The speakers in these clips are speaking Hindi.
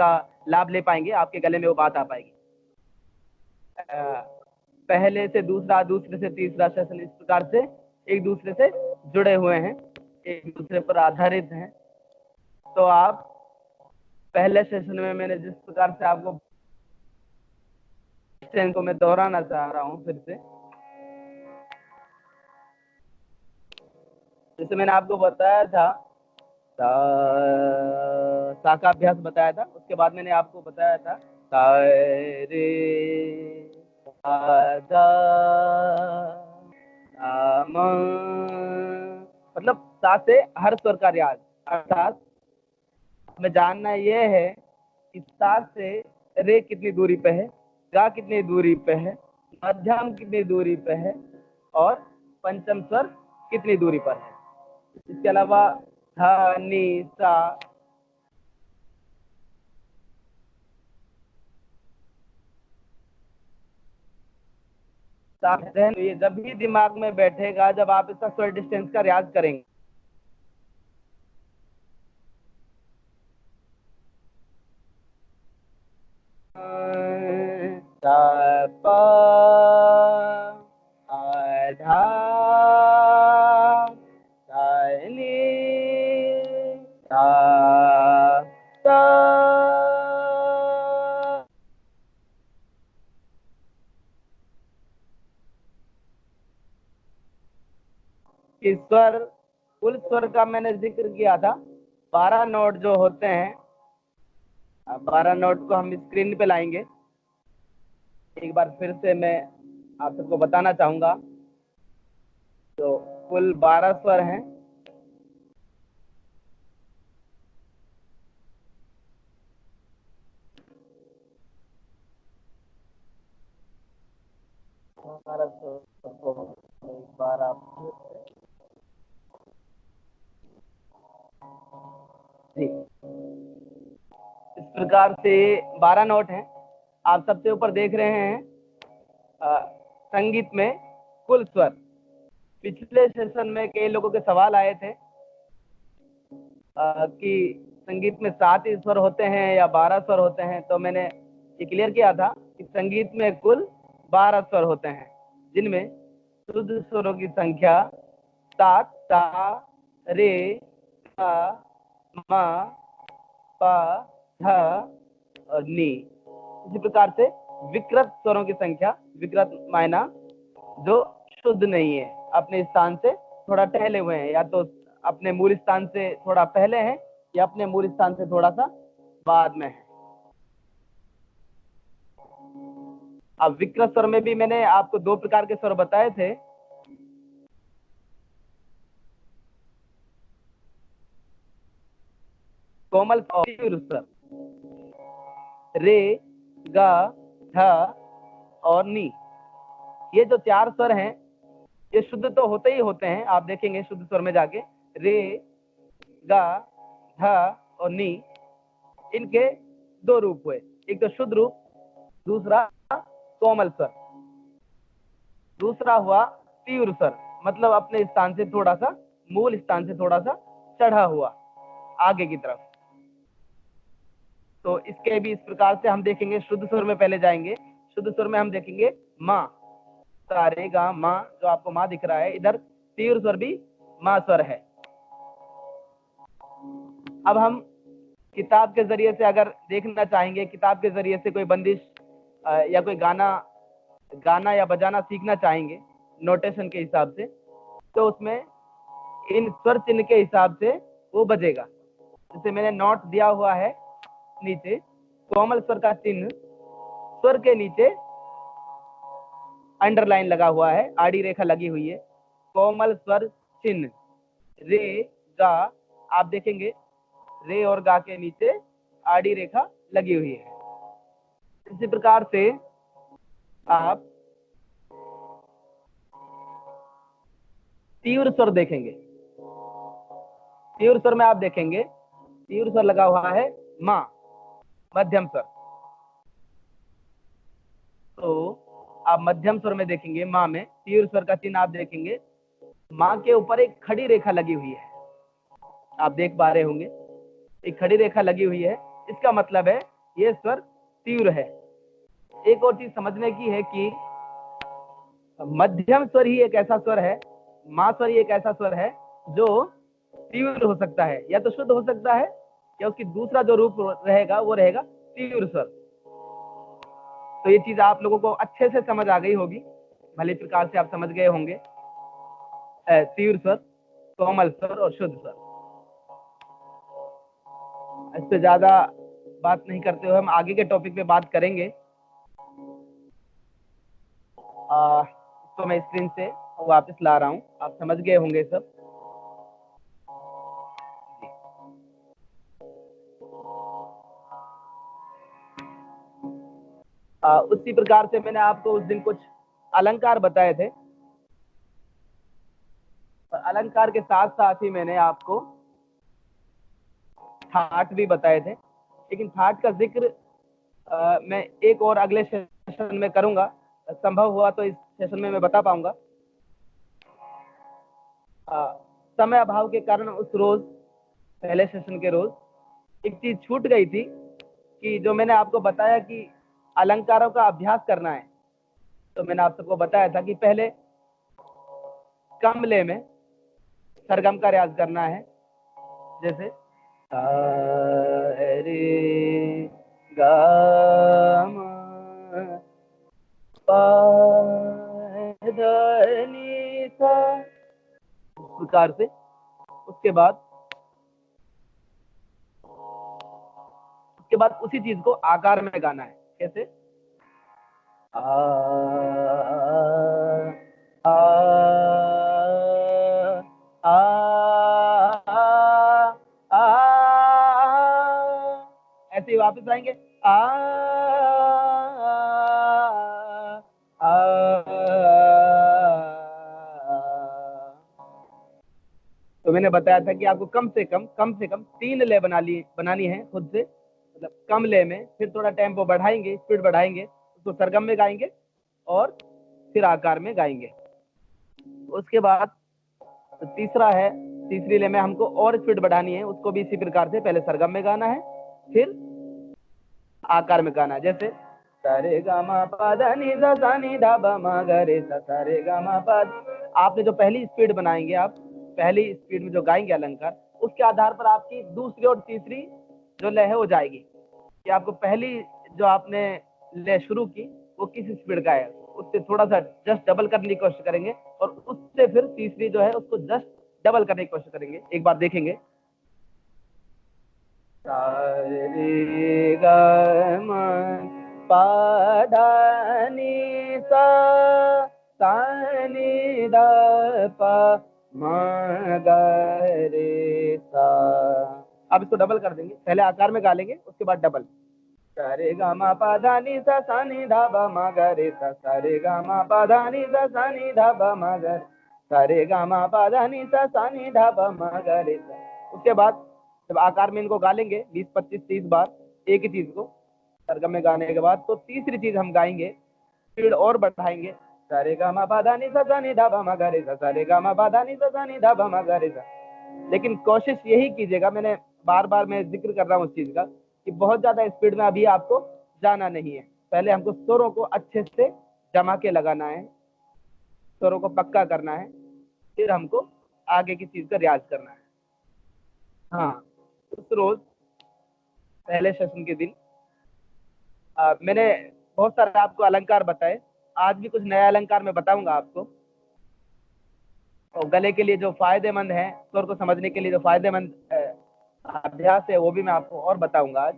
उसका लाभ ले पाएंगे, आपके गले में वो बात आ पाएगी। पहले से दूसरा, दूसरे से तीसरा सेशन इस प्रकार से एक दूसरे से जुड़े हुए हैं, एक दूसरे पर आधारित हैं। तो आप पहले सेशन में मैंने जिस प्रकार से आपको को मैं दोहराना चाह रहा हूं फिर से, जैसे मैंने आपको बताया था सा का अभ्यास बताया था, उसके बाद मैंने आपको बताया था सा रे सा म, मतलब सा से हर स्वर का रियाज। अर्थात हमें जानना यह है कि सा से रे कितनी दूरी पे है, गा कितनी दूरी पे है, मध्यम कितनी दूरी पे है और पंचम स्वर कितनी दूरी पर है। इसके अलावा ध नि सा ये जब भी दिमाग में बैठेगा जब आप इसका स्वर डिस्टेंस का रियाज करेंगे। स्वर, कुल स्वर का मैंने जिक्र किया था। 12 नोट जो होते हैं, 12 नोट को हम स्क्रीन पे लाएंगे। एक बार फिर से मैं आप सबको बताना चाहूंगा, तो कुल 12 स्वर हैं। जी, इस प्रकार से 12 नोट हैं। आप सबसे ऊपर देख रहे हैं संगीत में कुल स्वर। पिछले सेशन में कई लोगों के सवाल आए थे कि संगीत में 7 ही स्वर होते हैं या 12 स्वर होते हैं, तो मैंने ये क्लियर किया था कि संगीत में कुल 12 स्वर होते हैं, जिनमें शुद्ध स्वरों की संख्या 7, सा रे सा मा पा धा और नी। इसी प्रकार से विकृत स्वरों की संख्या, विकृत मायना जो शुद्ध नहीं है, अपने स्थान से थोड़ा टहले हुए हैं, या तो अपने मूल स्थान से थोड़ा पहले हैं या अपने मूल स्थान से थोड़ा सा बाद में है। अब विकृत स्वर में भी मैंने आपको 2 प्रकार के स्वर बताए थे। कोमल स्वर, रे गा धा और नी। ये जो 4 स्वर हैं ये शुद्ध तो होते ही होते हैं, आप देखेंगे शुद्ध स्वर में जाके रे गा धा और नी, इनके 2 रूप हुए, एक तो शुद्ध रूप, दूसरा कोमल स्वर, दूसरा हुआ तीव्र स्वर, मतलब अपने स्थान से थोड़ा सा, मूल स्थान से थोड़ा सा चढ़ा हुआ आगे की तरफ। तो इसके भी इस प्रकार से हम देखेंगे। शुद्ध स्वर में पहले जाएंगे। शुद्ध स्वर में हम देखेंगे माँ, सारे गा माँ, जो आपको माँ दिख रहा है, इधर तीव्र स्वर भी माँ स्वर है। अब हम किताब के जरिए से अगर देखना चाहेंगे, किताब के जरिए से कोई बंदिश या कोई गाना या बजाना सीखना चाहेंगे नोटेशन के हिसाब से, तो उसमें इन स्वर चिन्ह के हिसाब से वो बजेगा। जैसे मैंने नोट दिया हुआ है नीचे, कोमल स्वर का चिन्ह स्वर के नीचे अंडरलाइन लगा हुआ है, आड़ी रेखा लगी हुई है, कोमल स्वर चिन्ह रे गा। आप देखेंगे रे और गा के नीचे आड़ी रेखा लगी हुई है। इसी प्रकार से आप तीव्र स्वर देखेंगे। तीव्र स्वर में आप देखेंगे तीव्र स्वर लगा हुआ है माँ, मध्यम स्वर। तो आप मध्यम स्वर में देखेंगे माँ में तीव्र स्वर का चिन्ह आप देखेंगे, माँ के ऊपर एक खड़ी रेखा लगी हुई है, आप देख पा रहे होंगे एक खड़ी रेखा लगी हुई है। इसका मतलब है ये स्वर तीव्र है। एक और चीज समझने की है कि मध्यम स्वर ही एक ऐसा स्वर है, मा स्वर ही एक ऐसा स्वर है जो तीव्र हो सकता है, या तो शुद्ध हो सकता है या उसकी दूसरा जो रूप रहेगा वो रहेगा तीव्र स्वर। तो ये चीज आप लोगों को अच्छे से समझ आ गई होगी, भले प्रकार से आप समझ गए होंगे तीव्र स्वर, कोमल स्वर और शुद्ध स्वर। इससे ज्यादा बात नहीं करते हुए हम आगे के टॉपिक पे बात करेंगे। तो मैं स्क्रीन से वापस ला रहा हूँ, आप समझ गए होंगे सब। उसी प्रकार से मैंने आपको उस दिन कुछ अलंकार बताए थे, और अलंकार के साथ साथ ही मैंने आपको ठाट भी बताए थे। लेकिन ठाट का जिक्र मैं एक और अगले सेशन में करूंगा, संभव हुआ तो इस सेशन में मैं बता पाऊंगा। समय अभाव के कारण उस रोज, पहले सेशन के रोज एक चीज छूट गई थी कि जो मैंने आपको बताया कि अलंकारों का अभ्यास करना है। तो मैंने आप सबको बताया था कि पहले कम ले में सरगम का रियाज करना है, जैसे रे गा मा पा धा नी सा, इस प्रकार से। उसके बाद उसी चीज को आकार में गाना है, कैसे आ आ आ आ, ऐसे ही वापस आएंगे आ तो मैंने बताया था कि आपको कम से कम 3 लय बनानी है खुद से, मतलब कम लय में, फिर थोड़ा टेम्पो बढ़ाएंगे, स्पीड बढ़ाएंगे, उसको सरगम में गाएंगे और फिर आकार में गाएंगे। उसके बाद तो तीसरा है, तीसरी लय में हमको और स्पीड बढ़ानी है, उसको भी इसी प्रकार से पहले सरगम में गाना है, फिर आकार में गाना है। जैसे सारे गामा पा धा नी सा सा नी धा बा मा गा रे सा, सारे गामा पा। आपने जो पहली स्पीड बनाएंगे, आप पहली स्पीड में जो गाएंगे अलंकार, उसके आधार पर आपकी दूसरी और तीसरी जो लय है वो जाएगी कि आपको पहली जो आपने लय शुरू की वो किस स्पीड का है, उससे थोड़ा सा जस्ट डबल करने की कोशिश करेंगे, और उससे फिर तीसरी जो है उसको जस्ट डबल करने की कोशिश करेंगे। एक बार देखेंगे, रे गा मा पा धा नी सा सा नी धा पा मा गा रे सा। अब इसको डबल कर देंगे, पहले आकार में गा लेंगे, उसके बाद डबल। सारे गा मा पा धा नी सा सा नी धा बा मा गा रे सा, सारे गा मा पा धा नी सा सा नी धा बा मा गा, सारे गा मा पा धा नी सा सा नी धा बा मा गा रे सा। उसके बाद जब आकार में इनको गा लेंगे 20, 25, 30 बार एक ही चीज को सरगम में गाने के बाद, तो तीसरी चीज हम गाएंगे, स्पीड और बढ़ाएंगे, सारे गा मा पा धा नी सा सा नी धा बा मा गा रे सा, सारे गा मा पा धा नी सा सा नी धा बा मा गा रे सा। लेकिन कोशिश यही कीजिएगा, मैंने बार बार मैं जिक्र कर रहा हूँ उस चीज का, कि बहुत ज्यादा स्पीड में अभी आपको जाना नहीं है। पहले हमको स्वरों को अच्छे से जमा के लगाना है, स्वरों को पक्का करना है, फिर हमको आगे की चीज का रियाज करना है। हाँ, उस रोज पहले सेशन के दिन मैंने बहुत सारे आपको अलंकार बताए, आज भी कुछ नया अलंकार मैं बताऊंगा आपको, और गले के लिए जो फायदेमंद है, स्वर को समझने के लिए जो फायदेमंद अभ्यास है, वो भी मैं आपको और बताऊंगा आज।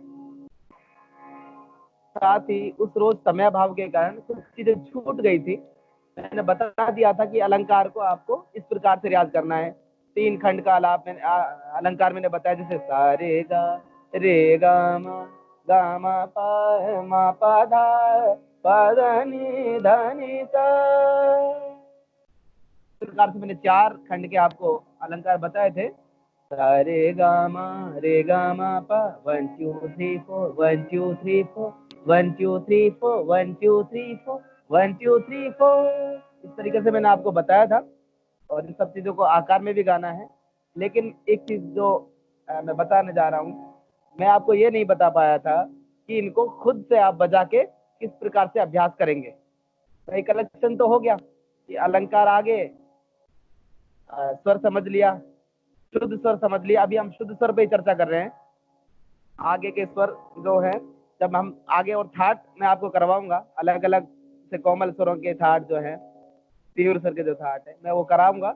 साथ ही उस रोज समय भाव के कारण कुछ चीजें छूट गई थी, मैंने बता दिया था कि अलंकार को आपको इस प्रकार से रियाज करना है। 3 खंड का आलाप मैंने अलंकार मैंने बताया, जैसे सा रे गा मा पा धा नी धा नी सा। इस प्रकार से मैंने 4 खंड के आपको अलंकार बताए थे। रे गा मा पा 1 2 3 4 1 2 3 4 1 2 3 4 1 2 3 4 1 2 3 4, इस तरीके से मैंने आपको बताया था। और इन सब चीजों को आकार में भी गाना है। लेकिन एक चीज जो मैं बताने जा रहा हूँ, मैं आपको ये नहीं बता पाया था कि इनको खुद से आप बजा के किस प्रकार से अभ्यास करेंगे। तो एक कलेक्शन तो हो गया कि अलंकार आगे, स्वर समझ लिया, शुद्ध स्वर समझ लिया। अभी हम शुद्ध स्वर पे ही चर्चा कर रहे हैं। आगे के स्वर जो है, जब हम आगे और ठाट मैं आपको करवाऊंगा, अलग अलग से कोमल स्वरों के ठाट जो है, तीव्र स्वर के जो ठाट है, मैं वो कराऊंगा।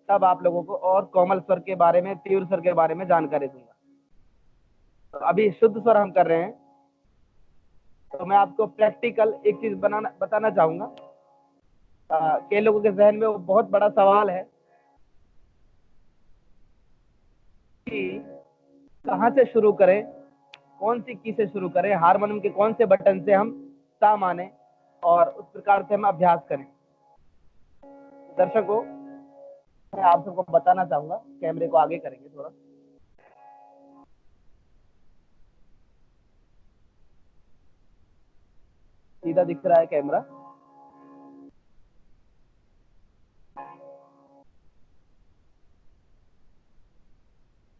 तब आप लोगों को और कोमल स्वर के बारे में, तीव्र स्वर के बारे में जानकारी दूंगा। तो अभी शुद्ध स्वर हम कर रहे हैं। तो मैं आपको प्रैक्टिकल एक चीज बताना चाहूंगा। कई लोगों के जहन में वो बहुत बड़ा सवाल है कि कहाँ से शुरू करें, कौन सी की से शुरू करें, हारमोनियम के कौन से बटन से हम सा माने और उस प्रकार से हम अभ्यास करें। दर्शकों, मैं आप सबको बताना चाहूंगा, कैमरे को आगे करेंगे थोड़ा। सीधा दिख रहा है कैमरा?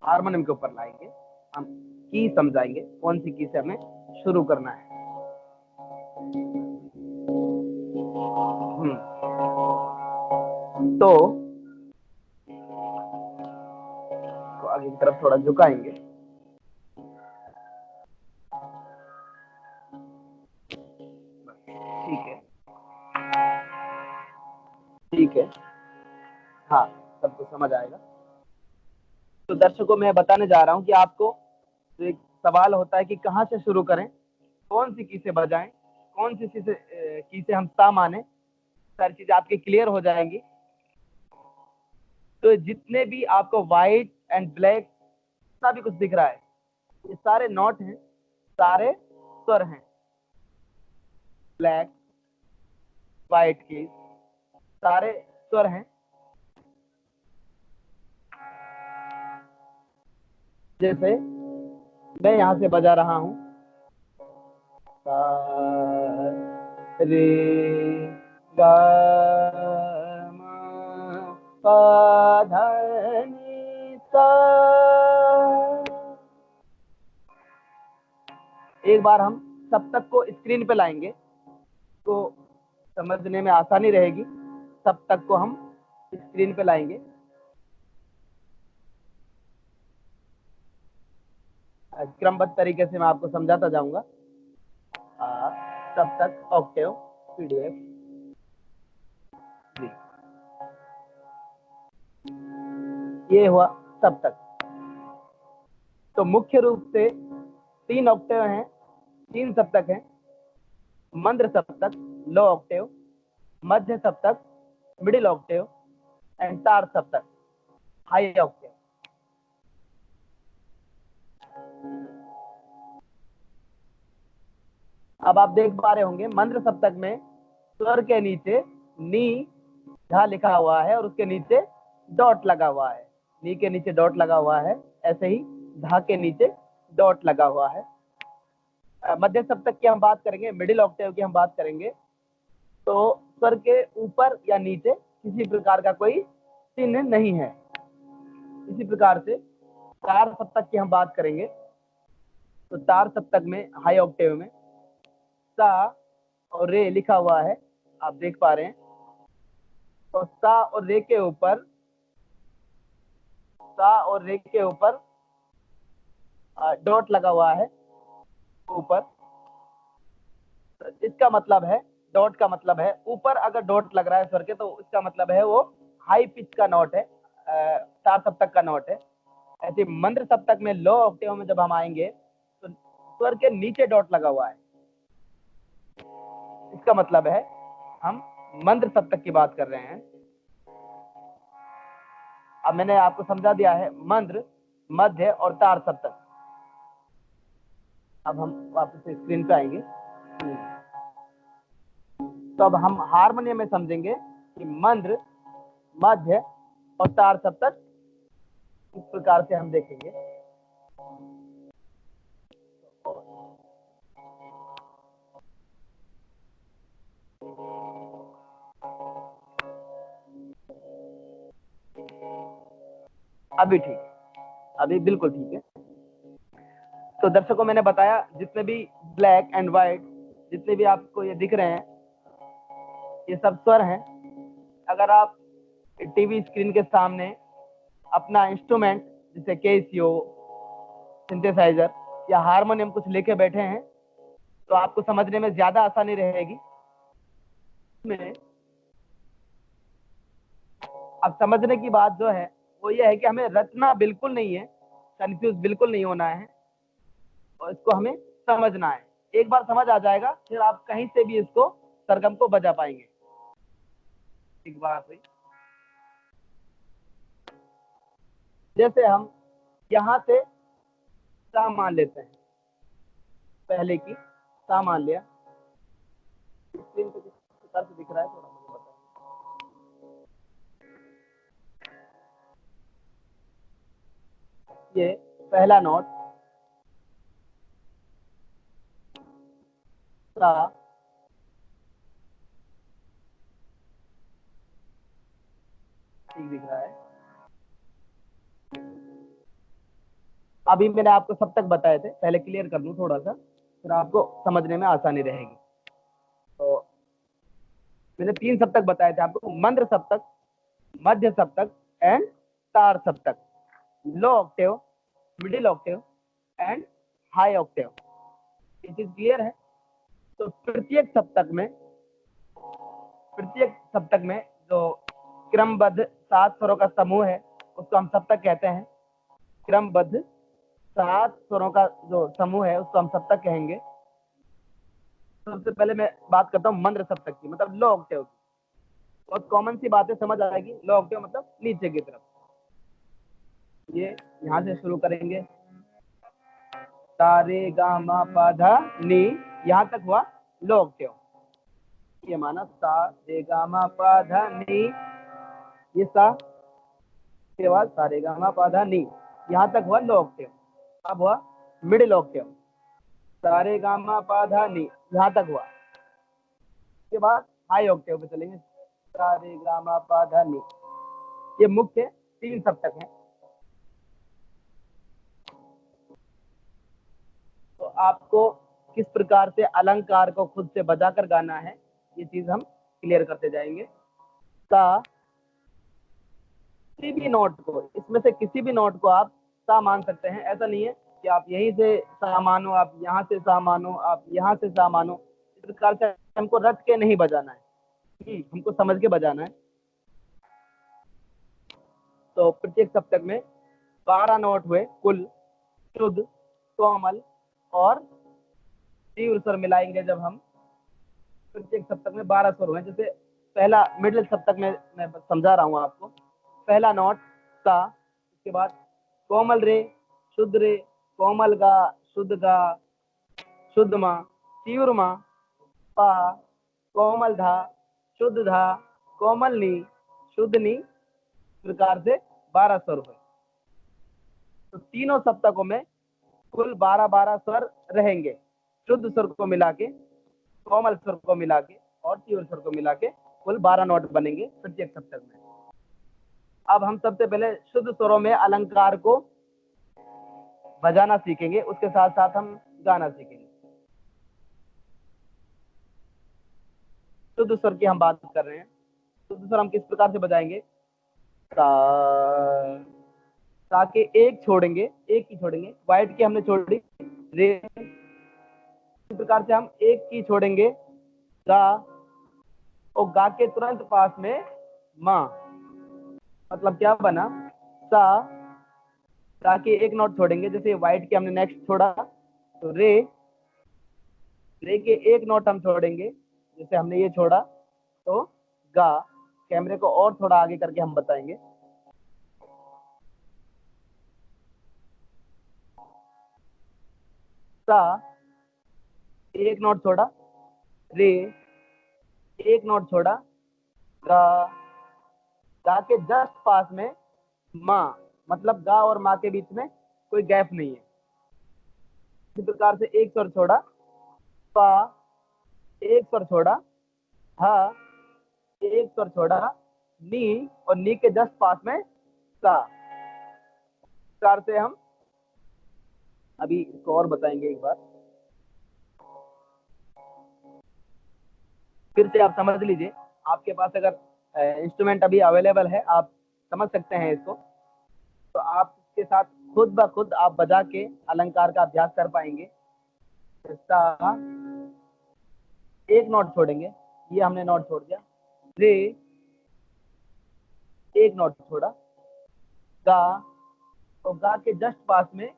हारमोनियम के ऊपर लाएंगे, हम की समझाएंगे कौन सी की से हमें शुरू करना है। तो आगे की तरफ थोड़ा झुकाएंगे। ठीक है, ठीक है, हाँ, सबको समझ आएगा। तो दर्शकों, मैं बताने जा रहा हूँ कि आपको जो एक सवाल होता है कि कहाँ से शुरू करें, कौन सी की से बजाएं, कौन सी की से हम सा माने, सारी चीजें आपकी क्लियर हो जाएंगी। तो जितने भी आपको व्हाइट एंड ब्लैक सभी कुछ दिख रहा है, ये सारे नोट हैं, सारे स्वर हैं। ब्लैक, व्हाइट की सारे स्वर हैं। जैसे मैं यहां से बजा रहा हूं, रे गा मा पा धा नी सा। एक बार हम सप्तक को स्क्रीन पे लाएंगे तो समझने में आसानी रहेगी। सप्तक को हम स्क्रीन पे लाएंगे। क्रमबद्ध तरीके से मैं आपको समझाता जाऊंगा। सप्तक, ऑक्टेव, पीडीएफ, जी, ये हुआ सप्तक। तो मुख्य रूप से 3 ऑक्टेव हैं, 3 सप्तक हैं। मंद्र सप्तक, लो ऑक्टेव, मध्य सप्तक, मिडिल ऑक्टेव, एंड तार सप्तक, हाई ऑक्टेव। अब आप देख पा रहे होंगे मंद्र सप्तक में स्वर के नीचे नी धा लिखा हुआ है और उसके नीचे डॉट लगा हुआ है। नी के नीचे डॉट लगा हुआ है, ऐसे ही धा के नीचे डॉट लगा हुआ है। मध्य सप्तक की हम बात करेंगे, मिडिल ऑक्टेव की हम बात करेंगे, तो स्वर के ऊपर या नीचे किसी प्रकार का कोई चिन्ह नहीं है। इसी प्रकार से तार सप्तक की हम बात करेंगे, तो तार सप्तक में हाई ऑक्टेव में सा और रे लिखा हुआ है, आप देख पा रहे हैं। और सा और रे के ऊपर, सा और रे के ऊपर डॉट लगा हुआ है ऊपर। इसका मतलब है, डॉट का मतलब है, ऊपर अगर डॉट लग रहा है स्वर के, तो इसका मतलब है वो हाई पिच का नोट है, तार सप्तक का नोट है। ऐसे मंद्र सप्तक में लो ऑक्टेव में जब हम आएंगे तो स्वर के नीचे डॉट लगा हुआ है, इसका मतलब है हम मंद्र सप्तक की बात कर रहे हैं। अब मैंने आपको समझा दिया है मंद्र, मध्य और तार सप्तक। अब हम वापस से स्क्रीन पे आएंगे। तो अब हम हारमोनियम में समझेंगे कि मंद्र, मध्य और तार सप्तक इस प्रकार से हम देखेंगे। अभी ठीक, अभी बिल्कुल ठीक है। तो दर्शकों, मैंने बताया जितने भी ब्लैक एंड व्हाइट जितने भी आपको ये दिख रहे हैं, ये सब स्वर हैं। अगर आप टीवी स्क्रीन के सामने अपना इंस्ट्रूमेंट जैसे कैसियो, सिंथेसाइजर या हारमोनियम कुछ लेके बैठे हैं तो आपको समझने में ज्यादा आसानी रहेगी। में अब समझने की बात जो है वो ये है कि हमें रटना बिल्कुल नहीं है, कंफ्यूज बिल्कुल नहीं होना है, और इसको हमें समझना है। एक बार समझ आ जाएगा फिर आप कहीं से भी इसको सरगम को बजा पाएंगे। एक बार हुई, जैसे हम यहाँ से सा मान लेते हैं, पहले की सा मान लिया। स्क्रीन पे किस प्रकार से दिख रहा है थोड़ा मुझे बताएं। ये पहला नोट सा, ठीक दिख रहा है। अभी मैंने आपको सब तक बताए थे, पहले क्लियर कर लूं थोड़ा सा, फिर आपको समझने में आसानी रहेगी। तो मैंने 3 सप्तक बताए थे आपको, मंद्र सप्तक, मध्य सप्तक एंड तार सप्तक, low octave, middle octave and high octave. ये चीज क्लियर है। तो प्रत्येक सप्तक में जो क्रमबद्ध 7 स्वरों का समूह है उसको हम सप्तक कहते हैं। क्रमबद्ध 7 स्वरों का जो समूह है उसको हम सप्तक कहेंगे। सबसे पहले मैं बात करता हूँ मंद्र सप्तक की, मतलब लो ऑक्टेव की। बहुत कॉमन सी बातें समझ आएगी। लो ऑक्टेव मतलब नीचे की तरफ। ये यहाँ से शुरू करेंगे, सा रे गा मा पा धा नी, यहाँ तक हुआ लो ऑक्टेव। ये माना सा रे गा मा पा धा नी, ये सा के बाद सा रे गा मा पा धा नी, यहाँ तक हुआ लो ऑक्टेव। अब हुआ मिडिल ऑक्टेव, सा रे गा मा पा धा नी, यहाँ तक हुआ। इसके बाद हाई ऑक्टेव पे चलेंगे, सा रे गा मा पा धा नी। ये मुख्य 3 सप्तक हैं। तो आपको किस प्रकार से अलंकार को खुद से बजाकर गाना है ये चीज हम क्लियर करते जाएंगे। सा, किसी भी नोट को, इसमें से किसी भी नोट को आप सा मान सकते हैं। ऐसा नहीं है कि आप यहीं से सा मानो, आप यहाँ से सा मानो, आप यहाँ से सा मानो। इस प्रकार से हमको रट के नहीं बजाना है, हमको समझ के बजाना है। तो प्रत्येक सप्तक में 12 नोट हुए कुल, शुद्ध, कोमल और तीव्र स्वर मिलाएंगे जब हम। प्रत्येक सप्तक में 12 स्वर हुए। जैसे पहला मिडिल सप्तक में मैं समझा रहा हूँ आपको। पहला नोट सा, उसके बाद कोमल रे, शुद्ध रे, कोमल गा, शुद्ध गा, शुद्ध मा, तीव्र मा, पा, कोमल धा, शुद्ध धा, कोमल नी, शुद्ध नी, प्रकार से 12 स्वर हुए। तो तीनों सप्तकों में कुल 12-12 स्वर रहेंगे। शुद्ध स्वर को मिला के, कोमल स्वर को मिला के और तीव्र स्वर को मिला के कुल 12 नोट बनेंगे प्रत्येक सप्तक में। अब हम सबसे पहले शुद्ध स्वरों में अलंकार को बजाना सीखेंगे, उसके साथ साथ हम गाना सीखेंगे। शुद्ध स्वर की हम बात कर रहे हैं। शुद्ध स्वर हम किस प्रकार से बजाएंगे? सा के एक छोड़ेंगे, एक की छोड़ेंगे, वाइट की हमने छोड़ी रे, इस प्रकार से हम एक की छोड़ेंगे गा, और गा के तुरंत पास में माँ। मतलब क्या बना? सा, सा के एक नोट छोड़ेंगे, जैसे व्हाइट के हमने नेक्स्ट छोड़ा तो रे, रे के एक नोट हम छोड़ेंगे, जैसे हमने ये छोड़ा तो गा। कैमरे को और थोड़ा आगे करके हम बताएंगे। सा, एक नोट छोड़ा, रे, एक नोट छोड़ा, गा, गा के जस्ट पास में माँ। मतलब गा और माँ के बीच में कोई गैप नहीं है। इसी प्रकार से एक स्वर छोड़ा, पा, एक स्वर छोड़ा, हा, एक स्वर छोड़ा, नी, और नी के जस्ट पास में सा। प्रकार से हम अभी इसको और बताएंगे एक बार। फिर से आप समझ लीजिए, आपके पास अगर इंस्ट्रूमेंट अभी अवेलेबल है, आप समझ सकते हैं इसको, तो आप इसके साथ खुद ब खुद आप बजा के अलंकार का अभ्यास कर पाएंगे। सा, एक नोट छोड़ेंगे, ये हमने नोट छोड़ दिया। रे, एक नोट छोड़ा। गा, तो गा के जस्ट पास में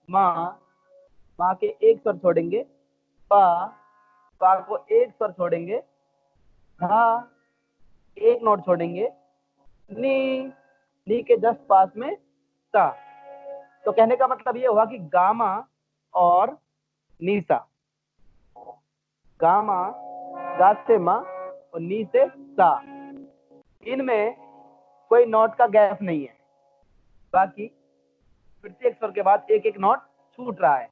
माँ, माँ के एक स्वर छोड़ेंगे। पा, पा को एक स्वर छोड़ेंगे। धा, एक नोट छोड़ेंगे। नी, नी के जस्ट पास में सा। तो कहने का मतलब ये हुआ कि गामा और नीसा, गामा, गा से मा और नी से सा, इनमें कोई नोट का गैप नहीं है। बाकी प्रत्येक स्वर के बाद एक एक नोट छूट रहा है।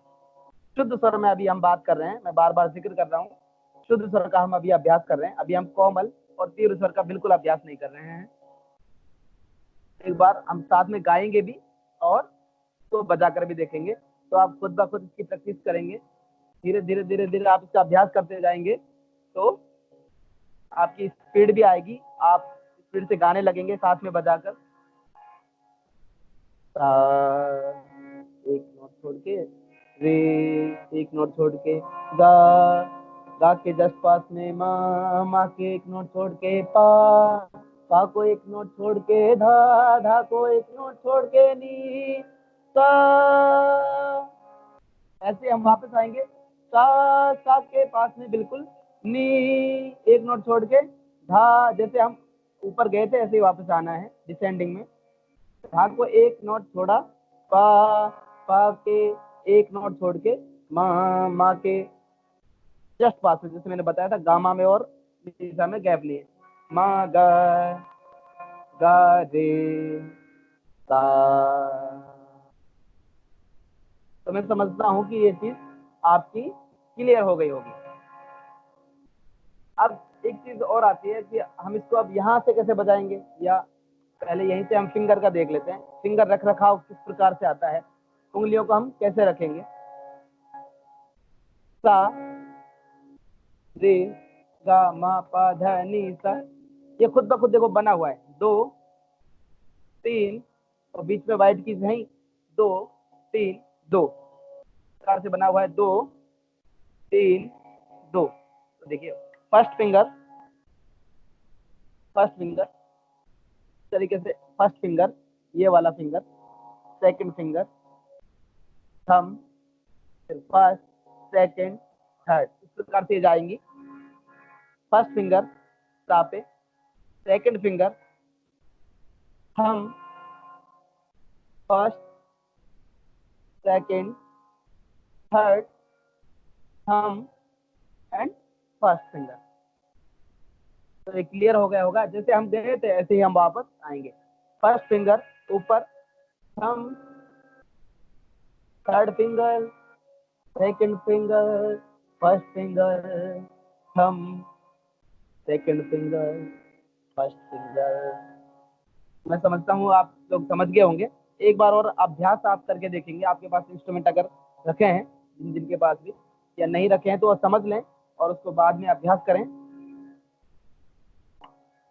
शुद्ध स्वर में अभी हम बात कर रहे हैं, मैं बार बार जिक्र कर रहा हूँ, शुद्ध स्वर का हम अभी अभ्यास कर रहे हैं। अभी हम कोमल और तीव्र स्वर का बिल्कुल अभ्यास नहीं कर रहे हैं। एक बार हम साथ में गाएंगे भी और तो बजाकर भी देखेंगे, तो आप खुद ब खुद इसकी प्रैक्टिस करेंगे। धीरे धीरे धीरे धीरे आप इसका अभ्यास करते जाएंगे तो आपकी स्पीड भी आएगी, आप स्पीड से गाने लगेंगे साथ में बजाकर। एक नोट छोड़ के रे, एक नोट छोड़ के गा, गा के जस्ट पास में माँ, माँ के एक नोट छोड़ के पा, पा को एक नोट छोड़ के धा, धा को एक नोट छोड़ के नी, सा। ऐसे हम वापस आएंगे, सा, सा के पास में बिल्कुल नी, एक नोट छोड़ के धा, जैसे हम ऊपर गए थे ऐसे ही वापस आना है डिसेंडिंग में। धा को एक नोट छोड़ा, पा, पा के एक नोट छोड़ के माँ, माँ के जस्ट पास में, जैसे मैंने बताया था गामा में और निशा में गैप लिए। माँ, गा, गा रे सा। तो मैं समझता हूँ कि ये चीज आपकी क्लियर हो गई होगी। अब एक चीज और आती है कि हम इसको अब यहाँ से कैसे बजाएंगे, या पहले यहीं से हम फिंगर का देख लेते हैं। फिंगर रख रखाव किस प्रकार से आता है, उंगलियों को हम कैसे रखेंगे। सा, रे, गा, मा, पा, धा, नी, सा, ये खुद ब खुद देखो बना हुआ है। दो, तीन, और बीच में वाइट कीज नहीं, दो, तीन, दो प्रकार से बना हुआ है। दो, तीन, दो। तो देखिए, फर्स्ट फिंगर, फर्स्ट फिंगर तरीके से, फर्स्ट फिंगर ये वाला फिंगर, सेकंड फिंगर थंब, फिर फर्स्ट, सेकंड, थर्ड, इस प्रकार से जाएंगी। फर्स्ट फिंगर सा पे, second finger thumb, first, second, third, thumb and first finger. तो ये क्लियर हो गया होगा। जैसे हम गए थे ऐसे ही हम वापस आएंगे। फर्स्ट फिंगर ऊपर, thumb, third finger, second finger, first finger, thumb, second finger, first finger. मैं समझता हूँ आप लोग समझ गए होंगे। एक बार और अभ्यास आप करके देखेंगे। आपके पास इंस्ट्रूमेंट अगर रखे हैं, जिनके पास भी, या नहीं रखे हैं, तो वो समझ लें और उसको बाद में अभ्यास करें।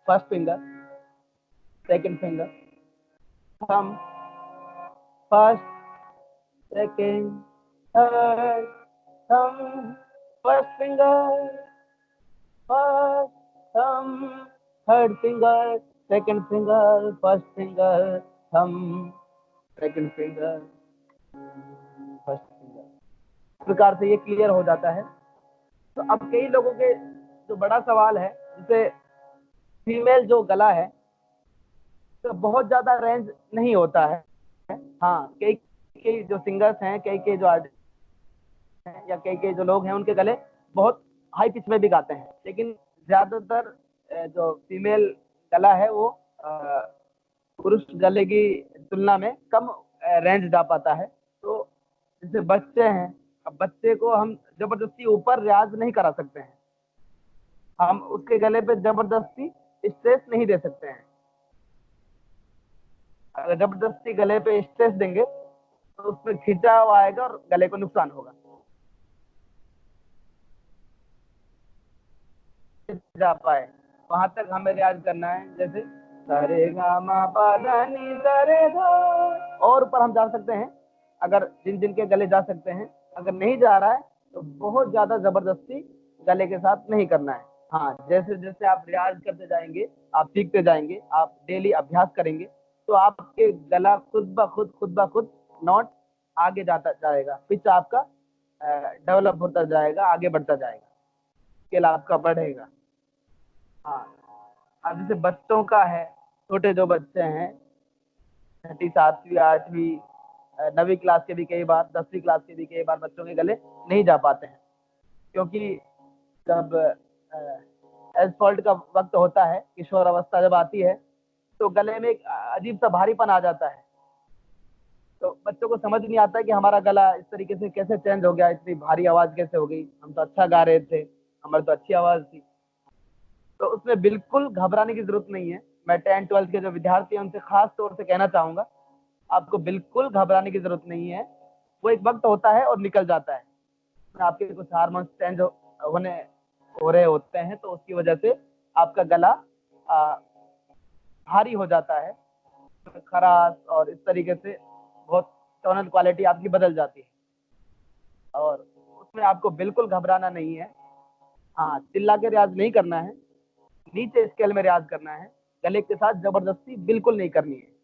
First finger, second finger, thumb, first, second, third, thumb, first finger, first, thumb, third finger, second finger, first finger, thumb, second finger, first finger. इस प्रकार से ये क्लियर हो जाता है। तो अब कई लोगों के जो बड़ा सवाल है, जैसे फीमेल जो गला है, तो बहुत ज्यादा रेंज नहीं होता है। हाँ, कई कई जो सिंगर्स हैं, कई कई जो आर्टिस्ट हैं, या कई कई जो लोग हैं, उनके गले बहुत हाई पिच में भी गाते हैं। लेकिन ज्यादातर जो फीमेल गला है वो पुरुष गले की तुलना में कम रेंज जा पाता है। तो जैसे बच्चे हैं, अब बच्चे को हम जबरदस्ती ऊपर रियाज नहीं करा सकते हैं, हम उसके गले पे जबरदस्ती स्ट्रेस नहीं दे सकते हैं। अगर जबरदस्ती गले पे स्ट्रेस देंगे तो उसमें खिंचाव आएगा और गले को नुकसान होगा। जा पाए वहां तक हमें रियाज करना है। जैसे सारे गा मा पा धा नी सा रे धा, और ऊपर हम जा सकते हैं अगर जिन जिन के गले जा सकते हैं। अगर नहीं जा रहा है तो बहुत ज्यादा जबरदस्ती गले के साथ नहीं करना है। हाँ, जैसे जैसे आप रियाज करते जाएंगे, आप सीखते जाएंगे, आप डेली अभ्यास करेंगे, तो आपके गला खुद ब खुद नॉट आगे जाता जाएगा, पिच आपका डेवलप होता जाएगा, आगे बढ़ता जाएगा, स्किल आपका बढ़ेगा। हाँ, अब जैसे बच्चों का है, छोटे जो बच्चे हैं, छठी सातवीं आठवीं नवीं क्लास के भी कई बार, 10वीं क्लास के भी कई बार बच्चों के गले नहीं जा पाते हैं, क्योंकि जब एसफॉल्ट का वक्त होता है, किशोर अवस्था जब आती है, तो गले में एक अजीब सा भारीपन आ जाता है। तो बच्चों को समझ नहीं आता कि हमारा गला इस तरीके से कैसे चेंज हो गया, इतनी भारी आवाज कैसे हो गई, हम तो अच्छा गा रहे थे, हमारी तो अच्छी आवाज थी। तो उसमें बिल्कुल घबराने की जरूरत नहीं है। मैं 10 12 के जो विद्यार्थी हैं उनसे खास तौर से कहना चाहूंगा, आपको बिल्कुल घबराने की जरूरत नहीं है। वो एक वक्त होता है और निकल जाता है। आपके कुछ हार्मोन्स चेंज होने हो रहे होते हैं, तो उसकी वजह से आपका गला भारी हो जाता है, खराश और इस तरीके से बहुत टोनल क्वालिटी आपकी बदल जाती है, और उसमें आपको बिल्कुल घबराना नहीं है। हाँ, चिल्ला के रियाज नहीं करना है, नीचे स्केल में रियाज करना है, गले के साथ जबरदस्ती बिल्कुल नहीं करनी है।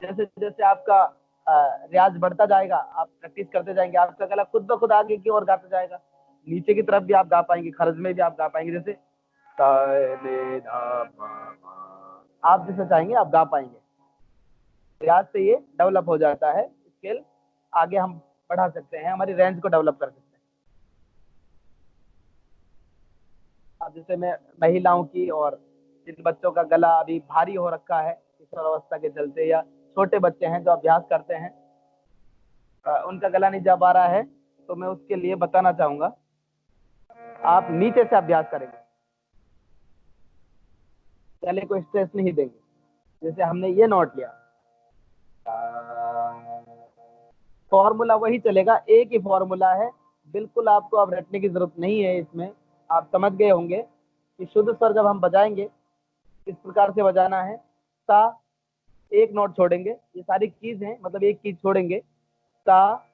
जैसे जैसे आपका रियाज बढ़ता जाएगा, आप प्रैक्टिस करते जाएंगे, आपका गला खुद ब खुद आगे की ओर गाता जाएगा, नीचे की तरफ भी आप गा पाएंगे, खरज में भी आप गा पाएंगे। जैसे आप जैसे चाहेंगे आप गा पाएंगे। रियाज से ये डेवलप हो जाता है स्केल, आगे हम बढ़ा सकते हैं, हमारी रेंज को डेवलप कर सकते हैं। अब जैसे मैं महिलाओं की, और जिन बच्चों का गला अभी भारी हो रखा है किशोर अवस्था के चलते, या छोटे बच्चे हैं जो अभ्यास करते हैं, उनका गला नहीं जा पा रहा है, तो मैं उसके लिए बताना चाहूंगा, आप नीचे से अभ्यास करेंगे, गले को स्ट्रेस नहीं देंगे। जैसे हमने ये नोट लिया, फॉर्मूला वही चलेगा, एक ही फॉर्मूला है, बिल्कुल आपको अब रटने की जरूरत नहीं है इसमें। आप समझ गए होंगे कि शुद्ध स्वर जब हम बजाएंगे किस प्रकार से बजाना है। सा, एक नोट छोड़ेंगे, ये सारी कीज हैं, मतलब एक कीज छोड़ेंगे, सा,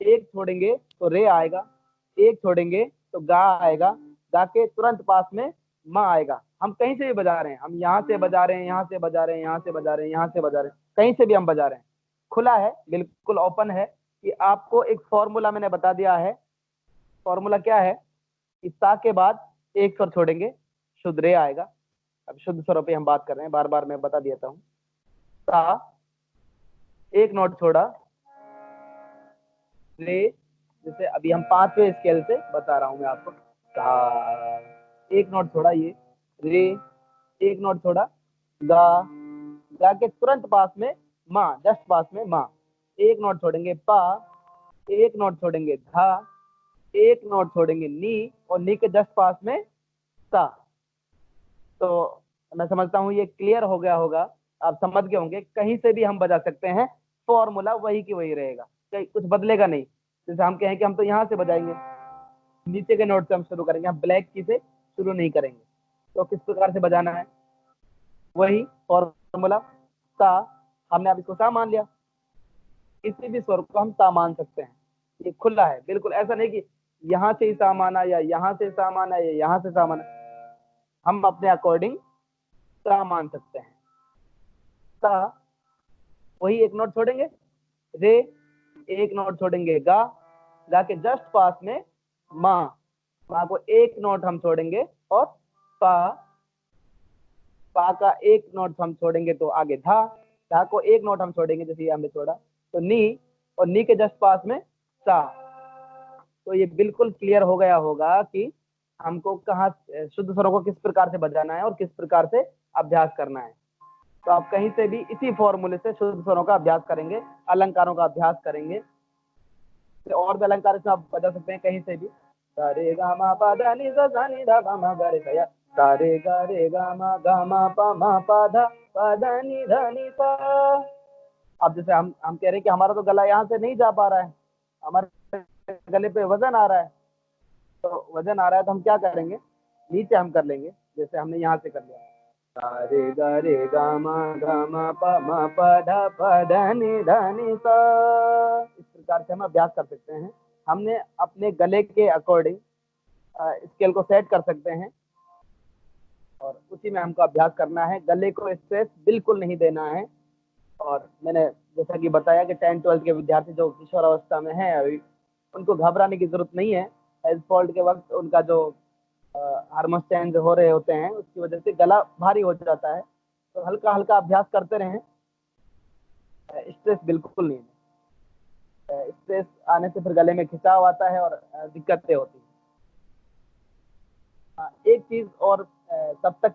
एक छोड़ेंगे तो रे आएगा, एक छोड़ेंगे तो गा आएगा, गा के तुरंत पास में माँ आएगा। हम कहीं से भी बजा रहे हैं, हम यहाँ से बजा रहे हैं, यहाँ से बजा रहे हैं, यहाँ से बजा रहे हैं, यहाँ से बजा रहे हैं, कहीं से भी हम बजा रहे हैं, खुला है, बिल्कुल ओपन है। कि आपको एक फॉर्मूला मैंने बता दिया है। फॉर्मूला क्या है कि सा के बाद एक स्वर छोड़ेंगे, शुद्ध रे आएगा। अब शुद्ध स्वरों पे हम बात कर रहे हैं, बार बार मैं बता देता हूँ। सा, एक नोट छोड़ा, रे, जैसे अभी हम 5वें स्केल से बता रहा हूं मैं आपको, सा, एक नोट छोड़ा, ये रे, एक नोट छोड़ा, गा, गा के तुरंत पास में माँ, जस्ट पास में माँ, एक नोट छोड़ेंगे पा, एक नोट छोड़ेंगे धा, एक नोट छोड़ेंगे नी, और नी के जस्ट पास में सा। तो मैं समझता हूँ ये क्लियर हो गया होगा, आप समझ गए होंगे, कहीं से भी हम बजा सकते हैं, फॉर्मूला वही की वही रहेगा, कहीं कुछ बदलेगा नहीं। जैसे हम कहें कि हम तो यहाँ से बजाएंगे, नीचे के नोट से हम शुरू करेंगे, हम ब्लैक की से शुरू नहीं करेंगे, तो किस प्रकार से बजाना है, वही फॉर्मूला। सा, हमने अब इसको सा मान लिया, किसी भी स्वर को हम सा मान सकते हैं, ये खुला है बिल्कुल, ऐसा नहीं कि यहाँ से ही सा माना, या यहाँ से सा माना, या यहाँ से सा माना, हम अपने अकॉर्डिंग सा मान सकते हैं। सा, वही एक नोट छोड़ेंगे, रे, एक नोट छोड़ेंगे गा, गा के जस्ट पास में माँ, माँ को एक नोट हम छोड़ेंगे, और पा, पा का एक नोट हम छोड़ेंगे तो आगे धा, धा को एक नोट हम छोड़ेंगे, जैसे ये हमने छोड़ा तो नी, और नी के जस्ट पास में सा। तो ये बिल्कुल क्लियर हो गया होगा कि हमको कहाँ शुद्ध स्वरों को किस प्रकार से बजाना है और किस प्रकार से अभ्यास करना है। तो आप कहीं से भी इसी फॉर्मूले से शुद्ध स्वरों का अभ्यास करेंगे, अलंकारों का अभ्यास करेंगे, और भी अलंकार से आप बजा सकते हैं कहीं से भी। सारे गा मा पा धा नी सा धा नी धा पा मा गा रे सा या, सारे गा रे गा मा पा धा नी धा नी सा। अब जैसे हम कह रहे हैं कि हमारा तो गला यहाँ से नहीं जा पा रहा है, हमारे गले पे वजन आ रहा है, तो वजन आ रहा है तो हम क्या करेंगे, नीचे हम कर लेंगे, जैसे हमने यहाँ से कर लिया, सा रे गा रे गा मा प म प ध प ध नि ध नि सा। इस प्रकार से हम अभ्यास कर सकते हैं। हमने अपने गले के अकॉर्डिंग स्केल को सेट कर सकते हैं और उसी में हमको अभ्यास करना है। गले को स्ट्रेस बिल्कुल नहीं देना है। और मैंने जैसा कि बताया कि 10th-12th के विद्यार्थी जो किशोर अवस्था में हैं अभी, उनको घबराने की जरूरत नहीं है। हेल्थ फॉल्ट के वक्त उनका जो हार्मोन्स चेंज हो रहे होते हैं उसकी वजह से गला भारी हो जाता है, तो हल्का हल्का अभ्यास करते रहें। स्ट्रेस बिल्कुल नहीं है। स्ट्रेस आने से फिर गले में खिंचाव आता है और दिक्कतें होती हैं। एक चीज और तब तक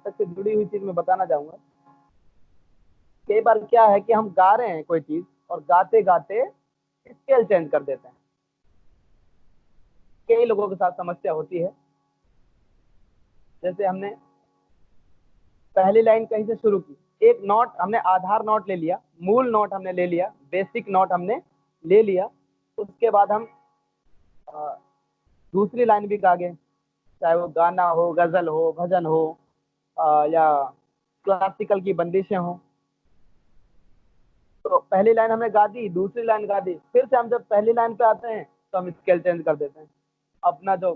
से जुड़ी हुई चीज मैं बताना चाहूंगा। कई बार क्या है कि हम गा रहे हैं कोई चीज और गाते गाते स्केल चेंज कर देते हैं। कई लोगों के साथ समस्या होती है। जैसे हमने पहली लाइन कहीं से शुरू की, एक नोट हमने आधार नोट ले लिया, मूल नोट हमने ले लिया, बेसिक नोट हमने ले लिया। उसके बाद हम दूसरी लाइन भी गा गए, चाहे वो गाना हो, गजल हो, भजन हो, या क्लासिकल की बंदिशें हो। तो पहली लाइन हमने गा दी, दूसरी लाइन गा दी, फिर से हम जब पहली लाइन पे आते हैं तो हम स्केल चेंज कर देते हैं। अपना जो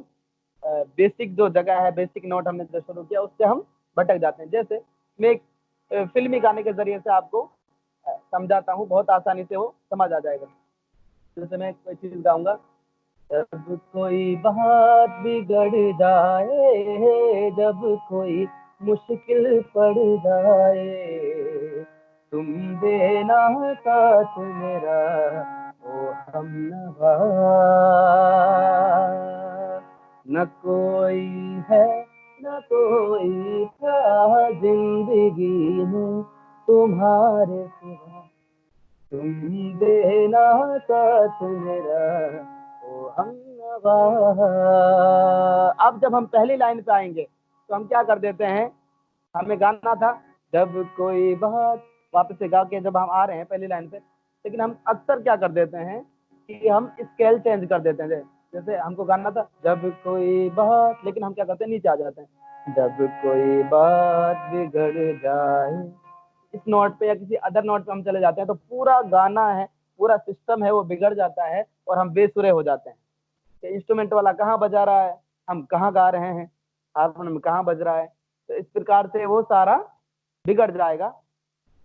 बेसिक जो जगह है, बेसिक नोट हमने जो शुरू किया उससे हम भटक जाते हैं। जैसे मैं एक फिल्मी गाने के जरिए से आपको समझाता हूँ, बहुत आसानी से वो समझ आ जाएगा। जैसे मैं कोई चीज गाऊंगा, जब कोई बात बिगड़ जाए, जब कोई मुश्किल पड़ जाए, तुम देना साथ मेरा ओ हमनवा। न कोई है न कोई था जिंदगी में तुम्हारे सिवा, तुम देना साथ मेरा ओ हमनवा। अब जब हम पहली लाइन पे आएंगे तो हम क्या कर देते हैं, हमें गाना था जब कोई बात, वापस से गा के जब हम आ रहे हैं पहली लाइन पे, लेकिन हम अक्सर क्या कर देते हैं कि हम स्केल चेंज कर देते हैं। जैसे हमको गाना था जब कोई बात, लेकिन हम क्या करते हैं, नीचे आ जाते हैं, जब कोई बात बिगड़ जाए। इस नोट पे या किसी अदर नोट पे हम चले जाते हैं तो पूरा गाना है, पूरा सिस्टम है वो बिगड़ जाता है और हम बेसुरे हो जाते हैं कि इंस्ट्रूमेंट वाला कहाँ बजा रहा है, हम कहाँ गा रहे हैं, हारमोनियम कहाँ बज रहा है। तो इस प्रकार से वो सारा बिगड़ जाएगा,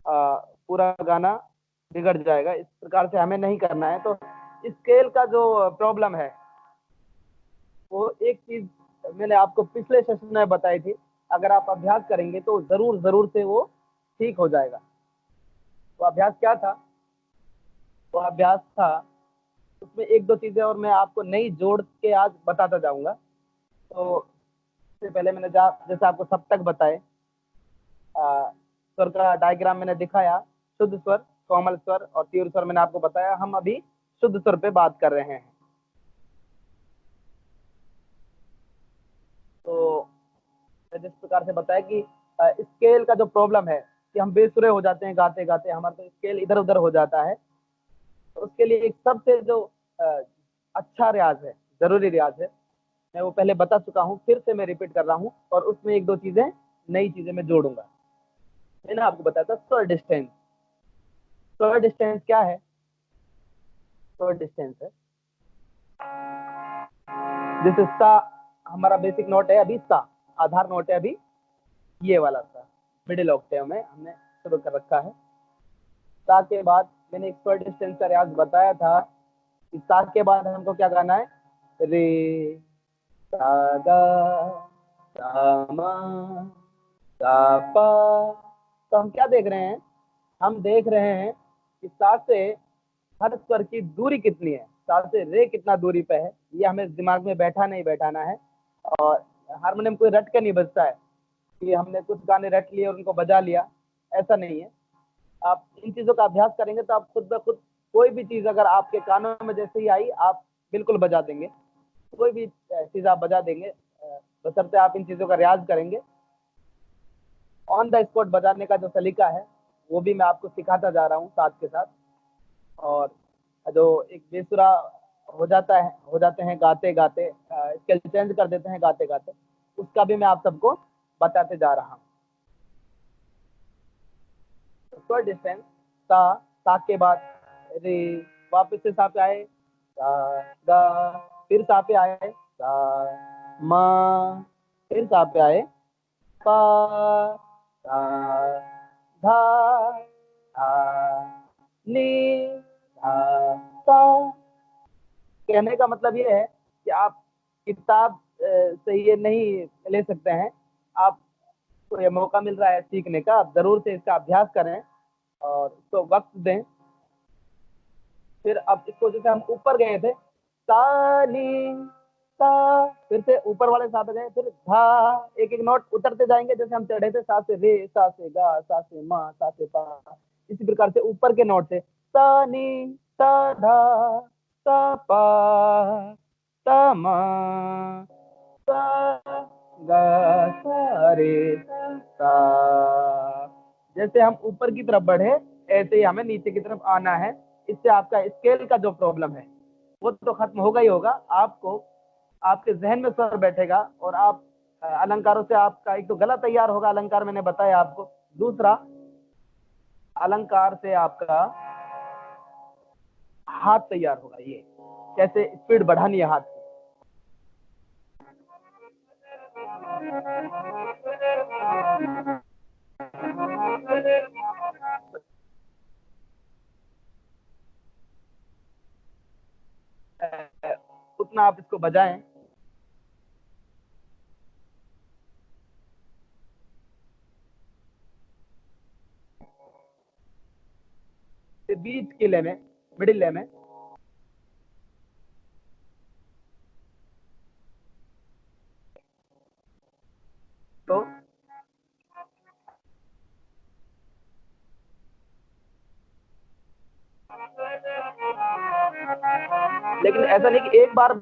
पूरा गाना बिगड़ जाएगा। इस प्रकार से हमें नहीं करना है। तो स्केल का जो प्रॉब्लम है वो एक चीज मैंने आपको पिछले सेशन में बताई थी, अगर आप अभ्यास करेंगे तो जरूर जरूर से वो ठीक हो जाएगा। वो अभ्यास क्या था, वो अभ्यास था, उसमें एक दो चीजें और मैं आपको नई जोड़ के आज बताता जाऊंगा। तो इससे पहले मैंने जैसे आपको सप्तक बताए, स्वर का डायग्राम मैंने दिखाया, शुद्ध स्वर, कोमल स्वर और तीव्र स्वर मैंने आपको बताया। हम अभी शुद्ध स्वर पे बात कर रहे हैं। तो जिस प्रकार से बताया कि स्केल का जो प्रॉब्लम है कि हम बेसुरे हो जाते हैं गाते गाते, हमारा तो स्केल इधर उधर हो जाता है। तो उसके लिए एक सबसे जो अच्छा रियाज है, जरूरी रियाज है, मैं वो पहले बता चुका हूँ, फिर से मैं रिपीट कर रहा हूँ और उसमें एक दो चीजें, नई चीजें मैं जोड़ूंगा। मैंने आपको बताया था स्वर डिस्टेंस। स्वर डिस्टेंस क्या है? स्वर डिस्टेंस है, जैसे सा हमारा बेसिक नोट है अभी, सा आधार नोट है अभी, ये वाला सा मिडिल ऑक्टेव में हमने शुरू कर रखा है। सा के बाद मैंने एक स्वर डिस्टेंस का रियाज बताया था कि सा के बाद हमको क्या गाना है, रे, सा गा, सा मा, सा पा। तो हम क्या देख रहे हैं, हम देख रहे हैं कि सा से हर स्वर की दूरी कितनी है, सा से रे कितना दूरी पे है, ये हमें दिमाग में बैठा नहीं बैठाना है। और हारमोनियम कोई रट के नहीं बजता है कि हमने कुछ गाने रट लिए और उनको बजा लिया, ऐसा नहीं है। आप इन चीजों का अभ्यास करेंगे तो आप खुद ब खुद कोई भी चीज अगर आपके कानों में जैसे ही आई, आप बिल्कुल बजा देंगे। कोई भी चीज आप बजा देंगे, बशर्ते आप इन चीजों का रियाज करेंगे। ऑन द स्पॉट बजाने का जो सलीका है वो भी मैं आपको सिखाता जा रहा हूँ साथ के साथ। और जो एक बेसुरा हो जाते हैं गाते गाते, स्केल चेंज कर देते हैं गाते गाते, उसका भी मैं आप सबको बताते जा रहा हूँ। स्वर डिस्टेंस सा, सा के बाद रे, वापस से सा पे आए सा, गा, फिर सा पे आए सा, मा, फिर सा पे आए पा, सा, धा, धा, नी, धा, सा। कहने का मतलब ये है कि आप किताब से ये नहीं ले सकते हैं, आपको ये मौका मिल रहा है सीखने का, आप जरूर से इसका अभ्यास करें और इसको वक्त दें। फिर अब इसको जैसे हम ऊपर गए थे सा नी सा, फिर से ऊपर वाले सा पे गए, फिर धा, एक एक नोट उतरते जाएंगे, जैसे हम चढ़े थे सा से रे, सा से गा, सा से मा, सा से पा, इसी प्रकार से ऊपर के नोट से सा नी सा धा सा पा सा मा सा गा सा रे सा। जैसे हम ऊपर की तरफ बढ़े, ऐसे ही हमें नीचे की तरफ आना है। इससे आपका स्केल का जो प्रॉब्लम है वो तो खत्म होगा ही होगा, आपको आपके जहन में स्वर बैठेगा और आप अलंकारों से आपका एक तो गला तैयार होगा, अलंकार मैंने बताया आपको, दूसरा अलंकार से आपका हाथ तैयार होगा। ये कैसे स्पीड बढ़ानी है हाथ की। उतना आप इसको बजाएं। बीच के ले में, मिडिल ले में, तो लेकिन ऐसा नहीं कि एक बार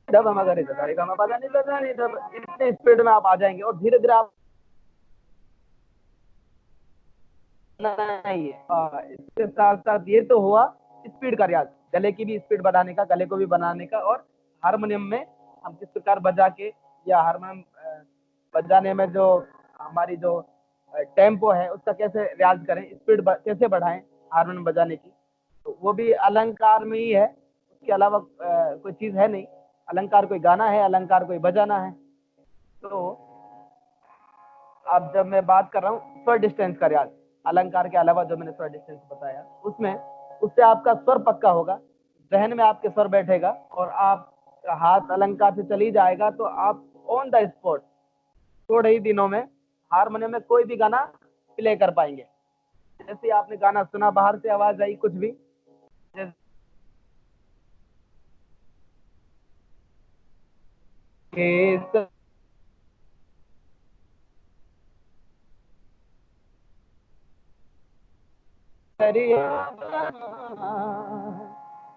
जब हम अगर हम पता नहीं तब इतने स्पीड में आप आ जाएंगे और धीरे धीरे आप नहीं है। इसके साथ साथ ये तो हुआ स्पीड का रियाज, गले की भी स्पीड बढ़ाने का, गले को भी बनाने का, और हारमोनियम में हम किस प्रकार बजा के, या हारमोनियम बजाने में जो हमारी जो टेम्पो है उसका कैसे रियाज करें, स्पीड कैसे बढ़ाएं हारमोनियम बजाने की, तो वो भी अलंकार में ही है। उसके अलावा कोई चीज है नहीं। अलंकार कोई गाना है, अलंकार कोई बजाना है। तो अब जब मैं बात कर रहा हूँ स्वर डिस्टेंस का रियाज, अलंकार के अलावा जो मैंने स्वर डिस्टेंस बताया उसमें, उससे आपका स्वर पक्का होगा, जहन में आपके स्वर बैठेगा और आप हाथ अलंकार से चली जाएगा तो आप ऑन द स्पॉट थोड़े ही दिनों में हारमोनियम में कोई भी गाना प्ले कर पाएंगे। जैसे आपने गाना सुना, बाहर से आवाज आई कुछ भी, जैसे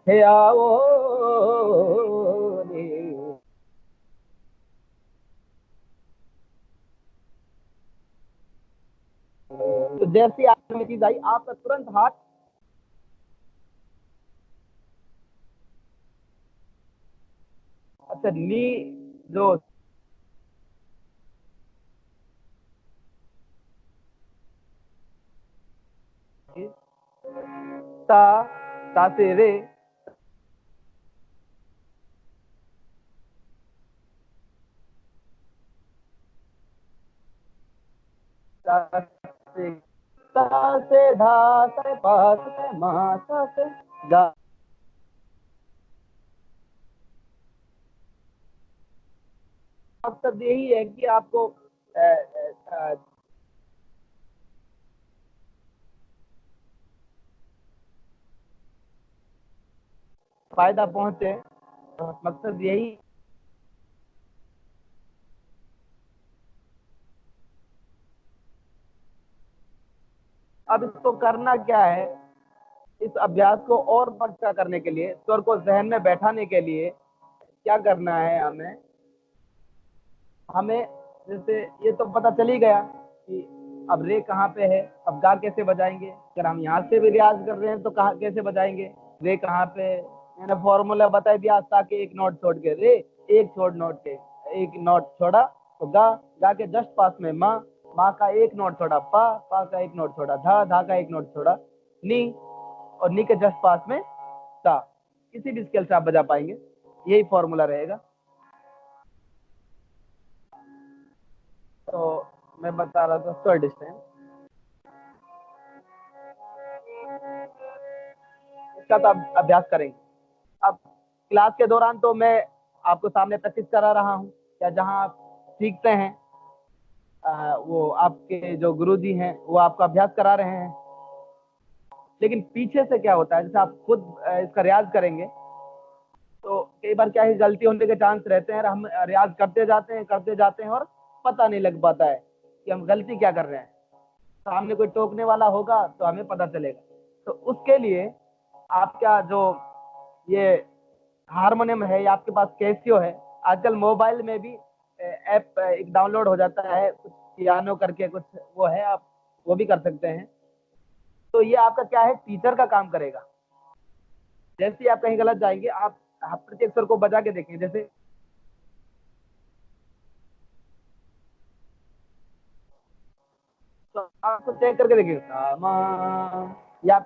हे आओ रे, तो जैसी आप में चीज आई आपका तुरंत हाथ, अच्छा नी जो ता, ता से रे, ता से ता से धा, से पा, से मा, सा से गा। मकसद यही है कि आपको फायदा पहुंचे, मकसद यही। अब इसको करना क्या है, इस अभ्यास को और पक्का करने के लिए, स्वर को जहन में बैठाने के लिए क्या करना है हमें, हमें जैसे ये तो पता चल ही गया कि अब रे कहाँ पे है, अब गा कैसे बजाएंगे। अगर हम यहाँ से भी रियाज कर रहे हैं तो कहाँ कैसे बजाएंगे, रे कहाँ पे है। मैंने फॉर्मूला बता दिया, ताकि एक नोट छोड़ के रे, एक छोड़ नोट के, एक नोट छोड़ा तो गा, गा के जस्ट पास में माँ, माँ का एक नोट छोड़ा पा, पा का एक नोट छोड़ा धा, धा का एक नोट छोड़ा नी, और नी के जस्ट पास में सा। किसी भी स्केल से आप बजा पाएंगे, यही फॉर्मूला रहेगा। तो मैं बता रहा था स्वर डिस्टेंस, इसका तो आप अभ्यास करेंगे। अब क्लास के दौरान तो मैं आपको सामने प्रैक्टिस करा रहा हूँ, या जहाँ आप सीखते हैं वो आपके जो गुरुजी हैं वो आपको अभ्यास करा रहे हैं। लेकिन पीछे से क्या होता है, जैसे आप खुद इसका रियाज करेंगे तो कई बार क्या है, गलती होने के चांस रहते हैं, और हम रियाज करते जाते हैं और पता नहीं लग पाता है कि हम गलती क्या कर रहे हैं। सामने कोई टोकने वाला होगा तो हमें पता चलेगा। तो उसके लिए आपका जो ये हारमोनियम है या आपके पास कैसियो है, आजकल मोबाइल में भी ऐप एक डाउनलोड हो जाता है, कुछ पियानो करके कुछ वो है, आप वो भी कर सकते हैं। तो ये आपका क्या है, टीचर का काम करेगा। जैसे ही आप कहीं गलत जाएंगे, आप प्रत्येक स्वर को बजा के देखें, जैसे तो आपको चेक करके देखिए या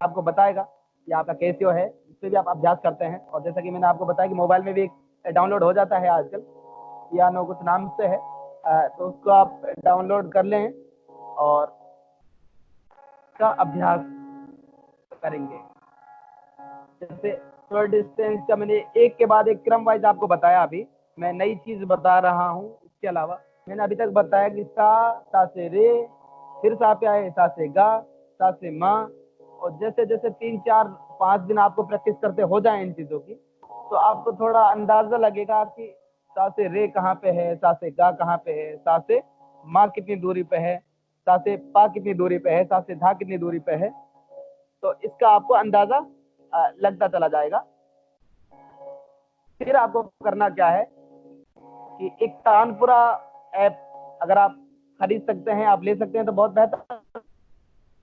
आपको बताएगा कि आपका कैसियो है, इससे भी आप अभ्यास करते हैं। और जैसा कि मैंने आपको बताया कि मोबाइल में भी एक डाउनलोड हो जाता है आजकल, पियानो कुछ नाम से है, तो उसको आप डाउनलोड कर लें और का अभ्यास करेंगे। जैसे थर्ड डिस्टेंस का मैंने एक के बाद एक क्रम वाइज आपको बताया, अभी मैं नई चीज बता रहा हूँ। इसके अलावा मैंने अभी तक बताया कि सा से रे, फिर सा पे आए सा से गा, सा से माँ। और जैसे जैसे 3 4 5 दिन आपको प्रैक्टिस करते हो जाए इन चीजों की, तो आपको थोड़ा अंदाजा लगेगा कि सा से रे कहाँ पे है, सा से गा कहाँ पे है, सा से माँ कितनी दूरी पे है, सा से पा कितनी दूरी पे है, सा से धा कितनी दूरी पे है। तो इसका आपको अंदाजा लगता चला जाएगा। फिर आपको करना क्या है कि एक तानपुरा ऐप अगर आप खरीद सकते हैं, आप ले सकते हैं तो बहुत बेहतर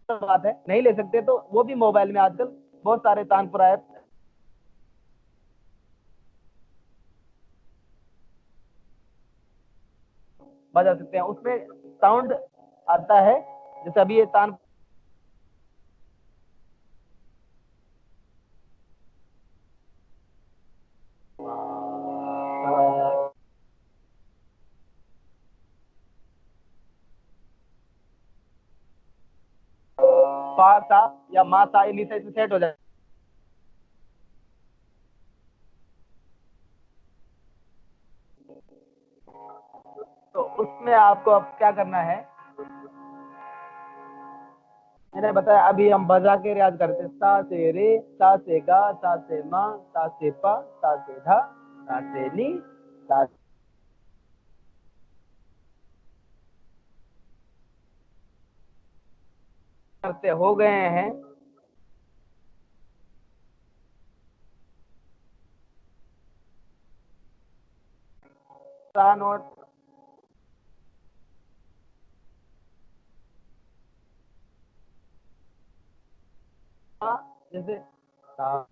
बात है। नहीं ले सकते तो वो भी मोबाइल में आजकल बहुत सारे तानपुरा ऐप बजा सकते हैं, उसमें साउंड आता है। जैसे अभी ये तान पा सा या मा सा नी से सेट हो जाए, तो उसमें आपको अब क्या करना है, मैंने बताया अभी हम बजा के रियाज करते, सा से रे, सा से गा, सा से मा, सा से पा, सा से धा, सा से नी, सा करते हो गए हैं। सा नोट जैसे सा,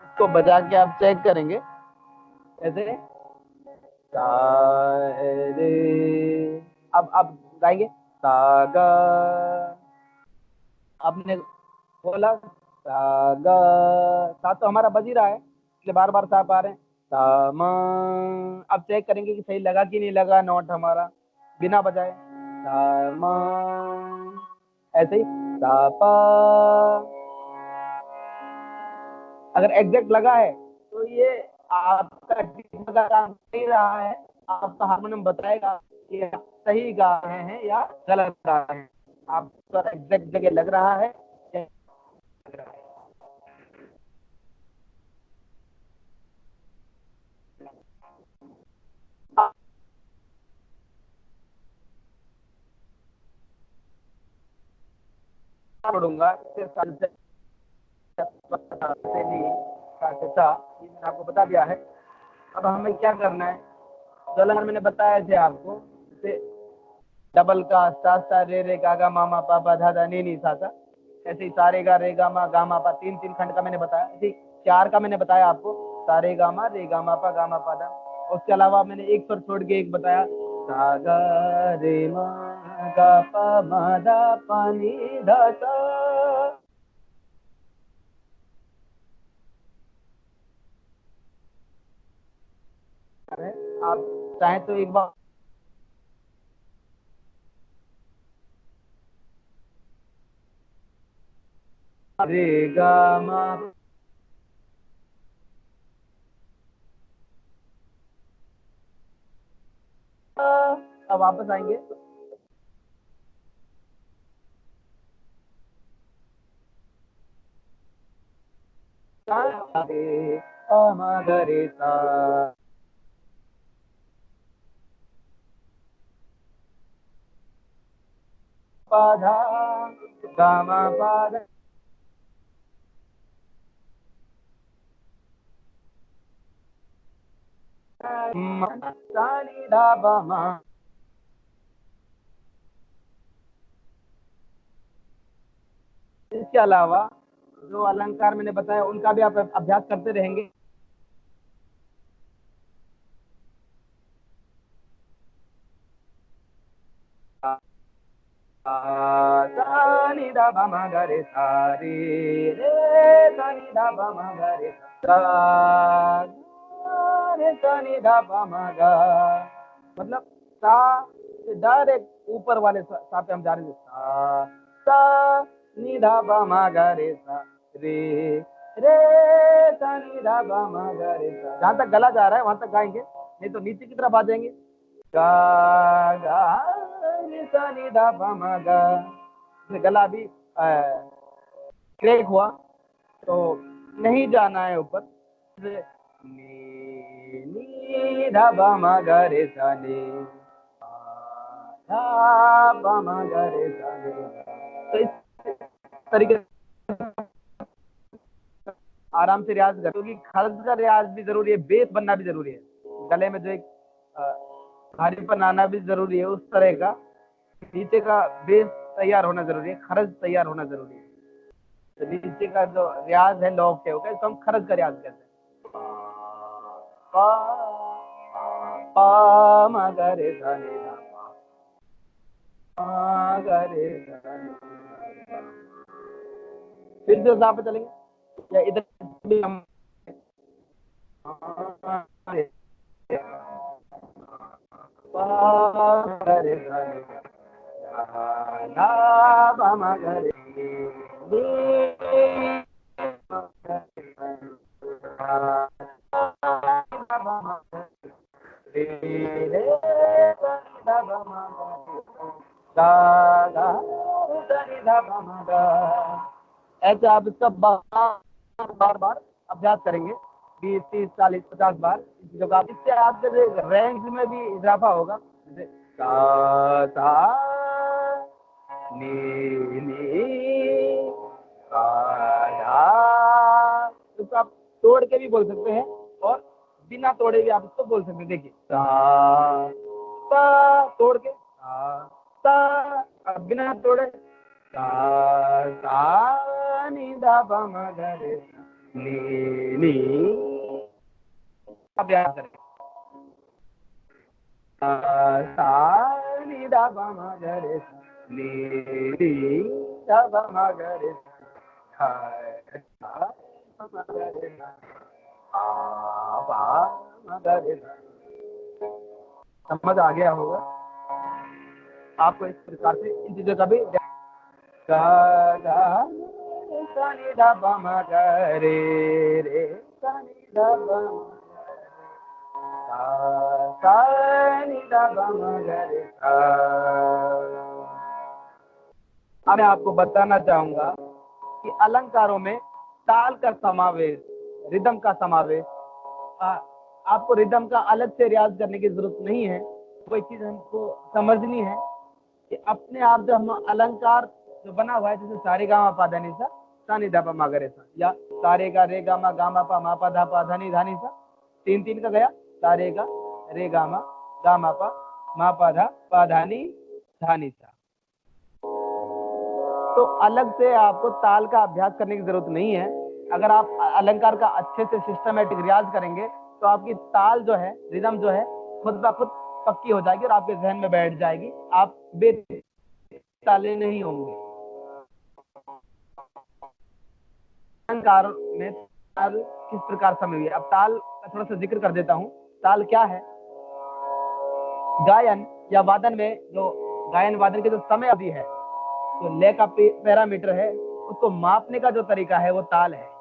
इसको बजा के आप चेक करेंगे ऐसे सा रे। अब गाएंगे सा गा, आपने बोला सा गा, सा तो हमारा बज ही रहा है इसलिए बार बार सा पा रहे हैं, सा मा। अब चेक करेंगे कि सही लगा कि नहीं लगा नोट हमारा बिना बजाए, सा मा। ऐसे ही सा पा, अगर एग्जैक्ट लगा है तो ये आपका टीचर का काम नहीं रहा है, आपका हारमोनियम बताएगा कि आप सही गा रहे हैं या गलत गा रहे हैं, आपका एग्जैक्ट जगह लग रहा है या लग रहा है। पढ़ूंगा इससे मैंने आपको बता दिया है। अब हमें क्या करना है, जो अलंकार मैंने बताया थे आपको, जैसे डबल का सा सा रे रे गा गा मा मा पा पा धा धा नी नी सा सा, ऐसे ही सारे गा मा पा, तीन तीन खंड का मैंने बताया, ऐसे चार का मैंने बताया आपको, सारे गा मा रे गा मा पा धा। उसके अलावा मैंने एक स्वर छोड़ के एक बताया, सा गा रे मा गा पा मा धा पा नी धा सा। आप चाहें तो एक बार रे गा मा, अब वापस आएंगे, रे मा गा रे सा, पा धा गा मा पा धा, सा नी धा पा मा। इसके अलावा जो अलंकार मैंने बताया उनका भी आप अभ्यास करते रहेंगे। सा नी धा पा मा गा रे सा रे रे सा नी धा पा मा गा रे सा रे सा नी धा पा मा गा, मतलब सा से डायरेक्ट ऊपर वाले सा पे हम जा रहे हैं, सा सा नी धा पा मा गा रे सा रे रे सा नी धा पा मा गा रे सा। जहां तक गला जा रहा है वहां तक गाएंगे, नहीं तो नीचे की तरफ आ जाएंगे, गा गा रे सा नी धा पा मा गा। गला भी क्रैक हुआ तो नहीं जाना है ऊपर, नी नी धा पा मा गा रे सा नी धा पा मा गा रे सा नी। तो इस तरीके से आराम से रियाज कर, क्योंकि खर्च का रियाज भी जरूरी है, बेस बनना भी जरूरी है, गले में जो एक भारीपन आना भी जरूरी है, उस तरह का नीचे का बेस तैयार होना जरूरी है, खर्च तैयार होना जरूरी है। तो नीचे का जो रियाज है लॉक है, इसको हम खर्च का रियाज कहते हैं। पा पा मा गा रे सा नी धा पा गा रे सा नी। फिर से पे चलेंगे या इधर भी हम ऐसे आप इसका बार बार अभ्यास करेंगे, 20, 30, 40, 50 बार, जब आप इससे आपके रैंक में भी इजाफा होगा। जैसे सा सा नी नी सा धा, इसको आप तोड़ के भी बोल सकते हैं और बिना तोड़े भी आप इसको बोल सकते हैं। देखिए सा सा तोड़ के सा सा, अब बिना तोड़े सा सा नी धा पा मा गा रे नी नी। अभ्यास करें, सा सा नी धा पा मा गा रे नी नी धा पा मा गा रे सा धा पा मा गा रे पा मा गा रे। समझ आ गया होगा आपको, इस प्रकार से इन चीजों का भी गा गा सा नी धा पा मा गा रे रे सा नी धा पा सा नी धा पा मा गा रे सा। अब मैं आपको बताना चाहूंगा कि अलंकारों में ताल का समावेश, रिदम का समावेश, आपको रिदम का अलग से रियाज करने की जरूरत नहीं है। कोई चीज हमको समझनी है कि अपने आप जब हम अलंकार जो बना हुआ है, जैसे सारे गामा पा धा नी सा नी धा पा मा गा रे सा, या सारे गा रे गामा पा मा पा धा नी सा, 3-3 का गया, सारे गा रे गामा पा मा पा धा नी सा। तो अलग से आपको ताल का अभ्यास करने की जरूरत नहीं है। अगर आप अलंकार का अच्छे से सिस्टमेटिक रियाज करेंगे तो आपकी ताल जो है, रिदम जो है, खुद ब खुद पक्की हो जाएगी और आपके जहन में बैठ जाएगी। आप बेताले नहीं होंगे। अलंकार में ताल किस प्रकार समय हुई है, अब ताल का थोड़ा सा जिक्र कर देता हूँ। ताल क्या है? गायन या वादन में जो गायन वादन की जो समय अवधि है, जो लय का पैरामीटर है, उसको मापने का जो तरीका है वो ताल है।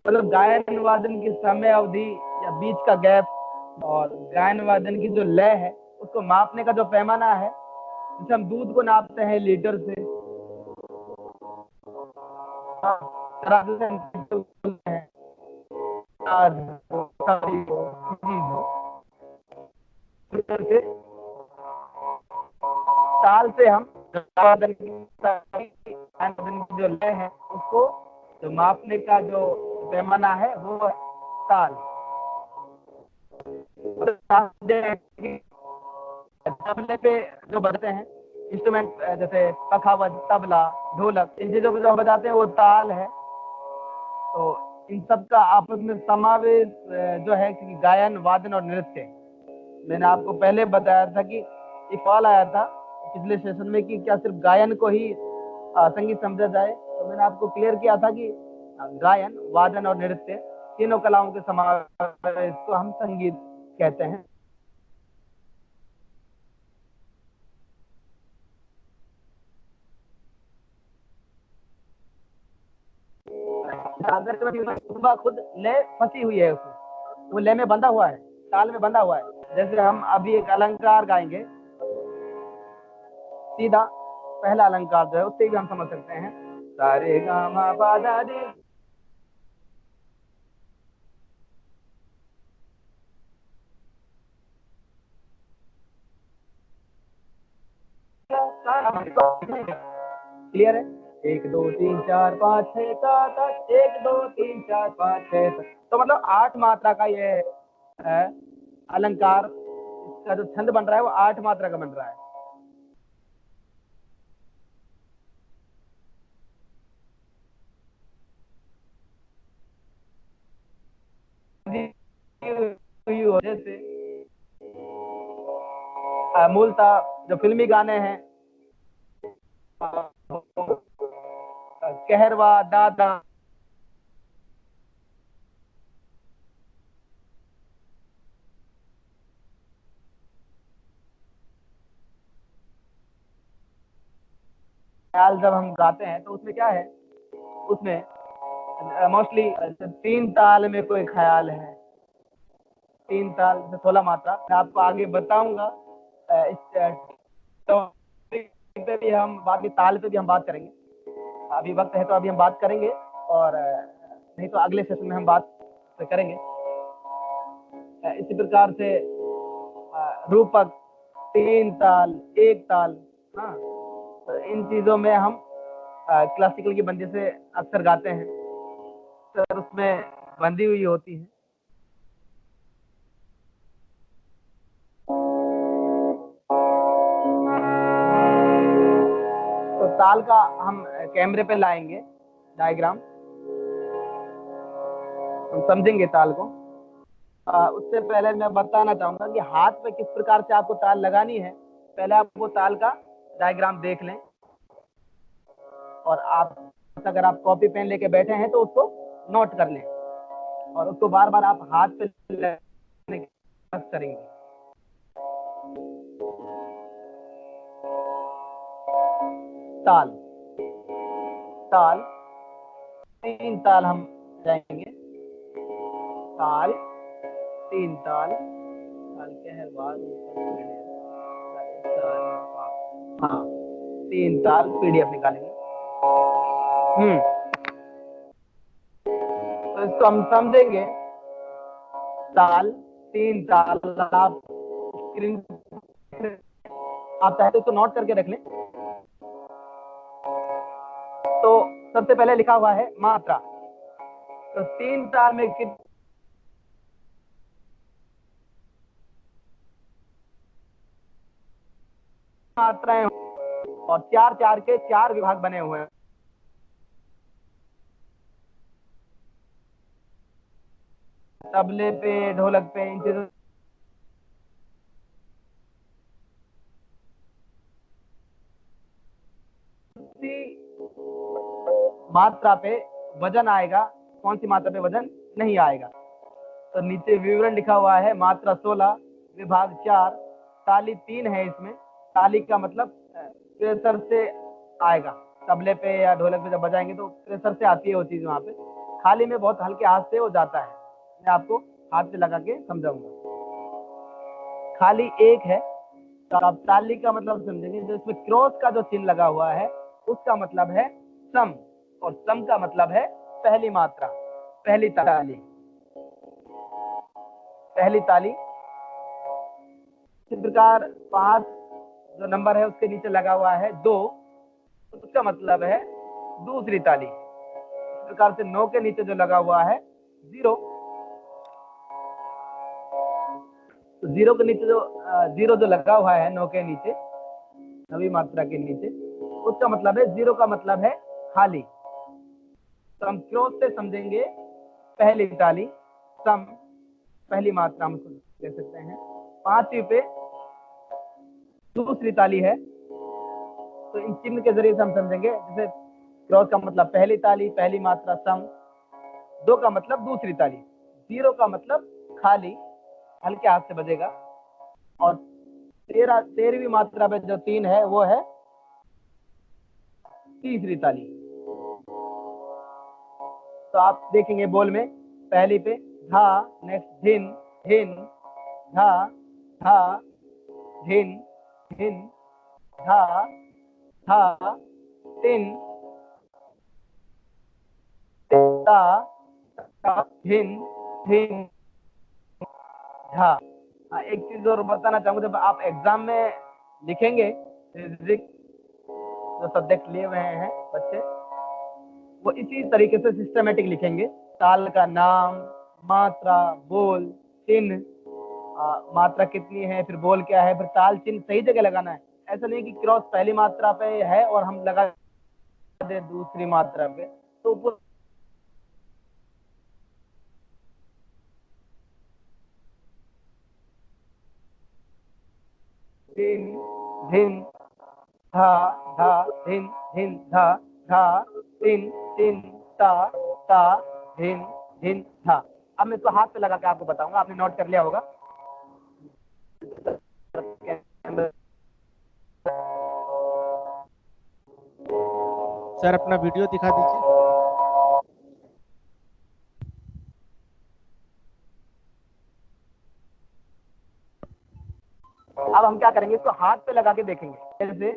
मतलब गायन वादन की समय अवधि या बीच का गैप और गायन वादन की जो लय है उसको मापने का जो पैमाना है, जैसे हम दूध को नापते हैं लीटर से, ताल से हम वादन की जो लय है उसको जो मापने का जो पैमाना है वो ताल। तबले पे जो बजते हैं इंस्ट्रूमेंट, जैसे पखावज, तबला, ढोलक, इन चीजों को जो बजाते हैं वो ताल है। तो इन सब का आपस में समावेश जो है कि गायन, वादन और नृत्य। मैंने आपको पहले बताया था कि एक सवाल आया था पिछले सेशन में कि क्या सिर्फ गायन को ही संगीत समझा जाए, तो मैंने आपको क्लियर किया था कि गायन, वादन और नृत्य तीनों कलाओं के समावेश को हम संगीत कहते हैं। अगर खुद लय फंसी हुई है उसमें, वो लय में बंधा हुआ है, ताल में बंधा हुआ है। जैसे हम अभी एक अलंकार गाएंगे, सीधा पहला अलंकार जो है उससे भी हम समझ सकते हैं, सारे गामा पा धा नी। क्लियर है? 1 2 3 4 5 6 7 8, 1 2 3 4 5 6 7, तो मतलब 8 मात्रा का ये है अलंकार। इसका जो छंद बन रहा है वो 8 मात्रा का बन रहा है। जैसे मूलतः जो फिल्मी गाने हैं, कहरवा, दादा, ख्याल जब हम गाते हैं तो उसमें क्या है, उसमें मोस्टली 3 ताल में कोई ख्याल है, 3 ताल से 16 मात्रा। मैं आपको आगे बताऊंगा। इस टॉपिक पे भी हम बात, ताल पे भी हम बात करेंगे। अभी वक्त है तो अभी हम बात करेंगे, और नहीं तो अगले सेशन में हम बात करेंगे। इसी प्रकार से रूपक, 3 ताल, 1 ताल, हाँ, तो इन चीजों में हम क्लासिकल की बंदी से अक्सर गाते हैं, सर उसमें बंधी हुई होती है। तो ताल का हम कैमरे पे लाएंगे डायग्राम, हम समझेंगे ताल को। उससे पहले मैं बताना चाहूंगा कि हाथ पे किस प्रकार से आपको ताल लगानी है। पहले आप वो ताल का डायग्राम देख लें, और आप अगर आप कॉपी पेन लेके बैठे हैं तो उसको नोट कर लें, और उसको बार बार आप हाथ पे लगाने की कोशिश करेंगे। ताल, ताल, 3 ताल हम जाएंगे, ताल, 3 ताल, ताल के हर बार हाँ, 3 ताल पीडीएफ निकालेंगे। तो इसको हम समझेंगे। ताल, 3 ताल, आप स्क्रीन, आप चाहे तो इसको नोट करके रख लें। सबसे पहले लिखा हुआ है मात्रा। तो 3 ताल में कितनी मात्राएं, और 4 के 4 विभाग बने हुए हैं। तबले पे, ढोलक पे, इन चीजों मात्रा पे वजन आएगा, कौन सी मात्रा पे वजन नहीं आएगा। तो नीचे विवरण लिखा हुआ है, मात्रा 16, विभाग 4, ताली 3 है इसमें। ताली का मतलब प्रेशर से आएगा, तबले पे या ढोलक पे जब बजाएंगे तो प्रेशर से आती है वो चीज वहां पे। खाली में बहुत हल्के हाथ से वो जाता है, मैं आपको हाथ से लगा के समझाऊंगा। खाली एक है, तो आप ताली का मतलब समझेंगे, जो इसमें क्रॉस का जो चिन्ह लगा हुआ है उसका मतलब है सम, और सम का मतलब है पहली मात्रा, पहली ताली। पहली ताली इस प्रकार 5 जो नंबर है उसके नीचे लगा हुआ है 2, उसका मतलब है दूसरी ताली। इस प्रकार से 9 के नीचे जो लगा हुआ है 0, तो 0 के नीचे जो 0 जो लगा हुआ है 9 के नीचे, नवी मात्रा के नीचे, उसका मतलब है 0 का मतलब है खाली। तो हम क्रॉस से समझेंगे पहली ताली, सम पहली मात्रा हम ले सकते हैं। 5वीं पे दूसरी ताली है, तो इन चिन्ह के जरिए से हम समझेंगे, जैसे क्रॉस का मतलब पहली ताली, पहली मात्रा सम, 2 का मतलब दूसरी ताली, 0 का मतलब खाली, हल्के हाथ से बजेगा, और 13वीं मात्रा पे जो 3 है वो है तीसरी ताली। तो आप देखेंगे बोल में पहली पे धा, नेक्स्ट धिन, धिन, धा, धा, धिन, धिन, धा, धा, तिन, ता, ता, धिन, धिन, धा। एक चीज और बताना चाहूंगा, जब आप एग्जाम में लिखेंगे फिजिक्स जो सब्जेक्ट लिए हुए हैं बच्चे, वो इसी तरीके से सिस्टमेटिक लिखेंगे। ताल का नाम, मात्रा, बोल, चिन्ह, मात्रा कितनी है, फिर बोल क्या है, फिर ताल चिन्ह सही जगह लगाना है। ऐसा नहीं कि क्रॉस पहली मात्रा पे है और हम लगा दे दूसरी मात्रा पे, तो धिन, धिन, धा, धा, धिन, धिन, धा, धा, तिन, तिन, ता, ता, धिन, धिन, धा। अब मैं इसको हाथ पे लगा के आपको बताऊंगा, आपने नोट कर लिया होगा। सर अपना वीडियो दिखा दीजिए। अब हम क्या करेंगे, इसको हाथ पे लगा के देखेंगे। जैसे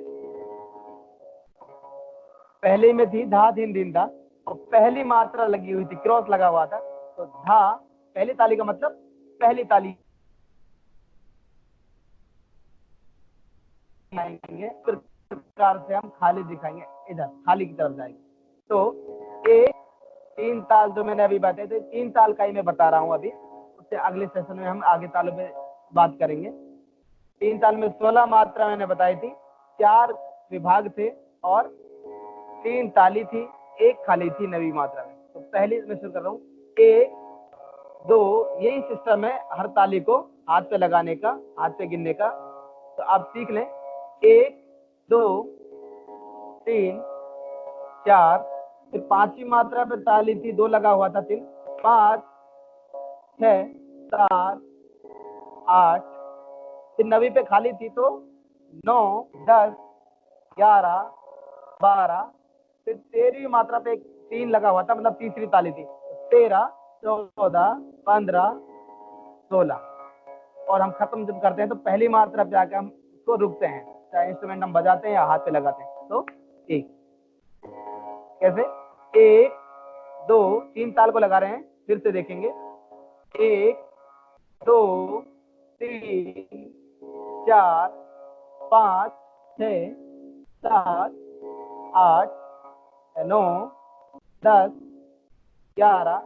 पहले में थी धा, धिन, धिन, धा, और पहली मात्रा लगी हुई थी, क्रॉस लगा हुआ था, तो धा पहली ताली का मतलब पहली ताली आएंगे, फिर प्रकार से हम खाली दिखाएंगे, इधर खाली की तरफ जाएंगे। तो एक 3 ताल जो मैंने अभी बताए थे, 3 ताल का ही मैं बता रहा हूँ अभी, उससे अगले सेशन में हम आगे तालों पे बात करेंगे। 3 ताल में 16 मात्रा मैंने बताई थी, 4 विभाग थे और 3 ताली थी, 1 खाली थी नवी मात्रा में। तो पहली मैं शुरू कर रहा हूँ, 1, 2, यही सिस्टम है हर ताली को हाथ पे लगाने का, हाथ पे गिनने का। तो आप सीख लें, 1, 2, 3, 4, फिर 5वीं मात्रा पे ताली थी, 2 लगा हुआ था, 3, 5, 6, 7, 8, फिर 9वीं पे खाली थी, तो 9, 10, 11, 12, फिर 13वीं मात्रा पे 3 लगा हुआ था, मतलब तीसरी ताली थी, 13, 14, 15, 16, और हम खत्म जब करते हैं तो पहली मात्रा पे आके हम उसको रुकते हैं, चाहे इंस्ट्रूमेंट हम बजाते हैं या हाथ पे लगाते हैं। तो एक कैसे, 1, 2, 3 ताल को लगा रहे हैं, फिर से देखेंगे, 1, 2, 3, 4, 5, 6, 7, 8, 9, 10, 11,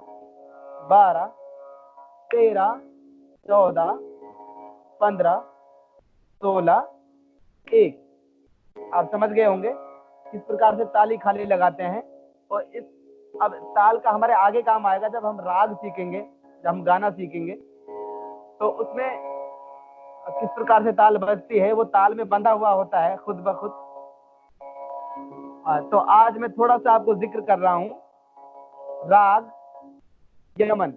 12, 13, 14, 15, 16, 1। आप समझ गए होंगे किस प्रकार से ताली खाली लगाते हैं। और इस अब ताल का हमारे आगे काम आएगा जब हम राग सीखेंगे, जब हम गाना सीखेंगे तो उसमें किस प्रकार से ताल बजती है, वो ताल में बंधा हुआ होता है खुद ब खुद। तो आज मैं थोड़ा सा आपको जिक्र कर रहा हूं राग यमन।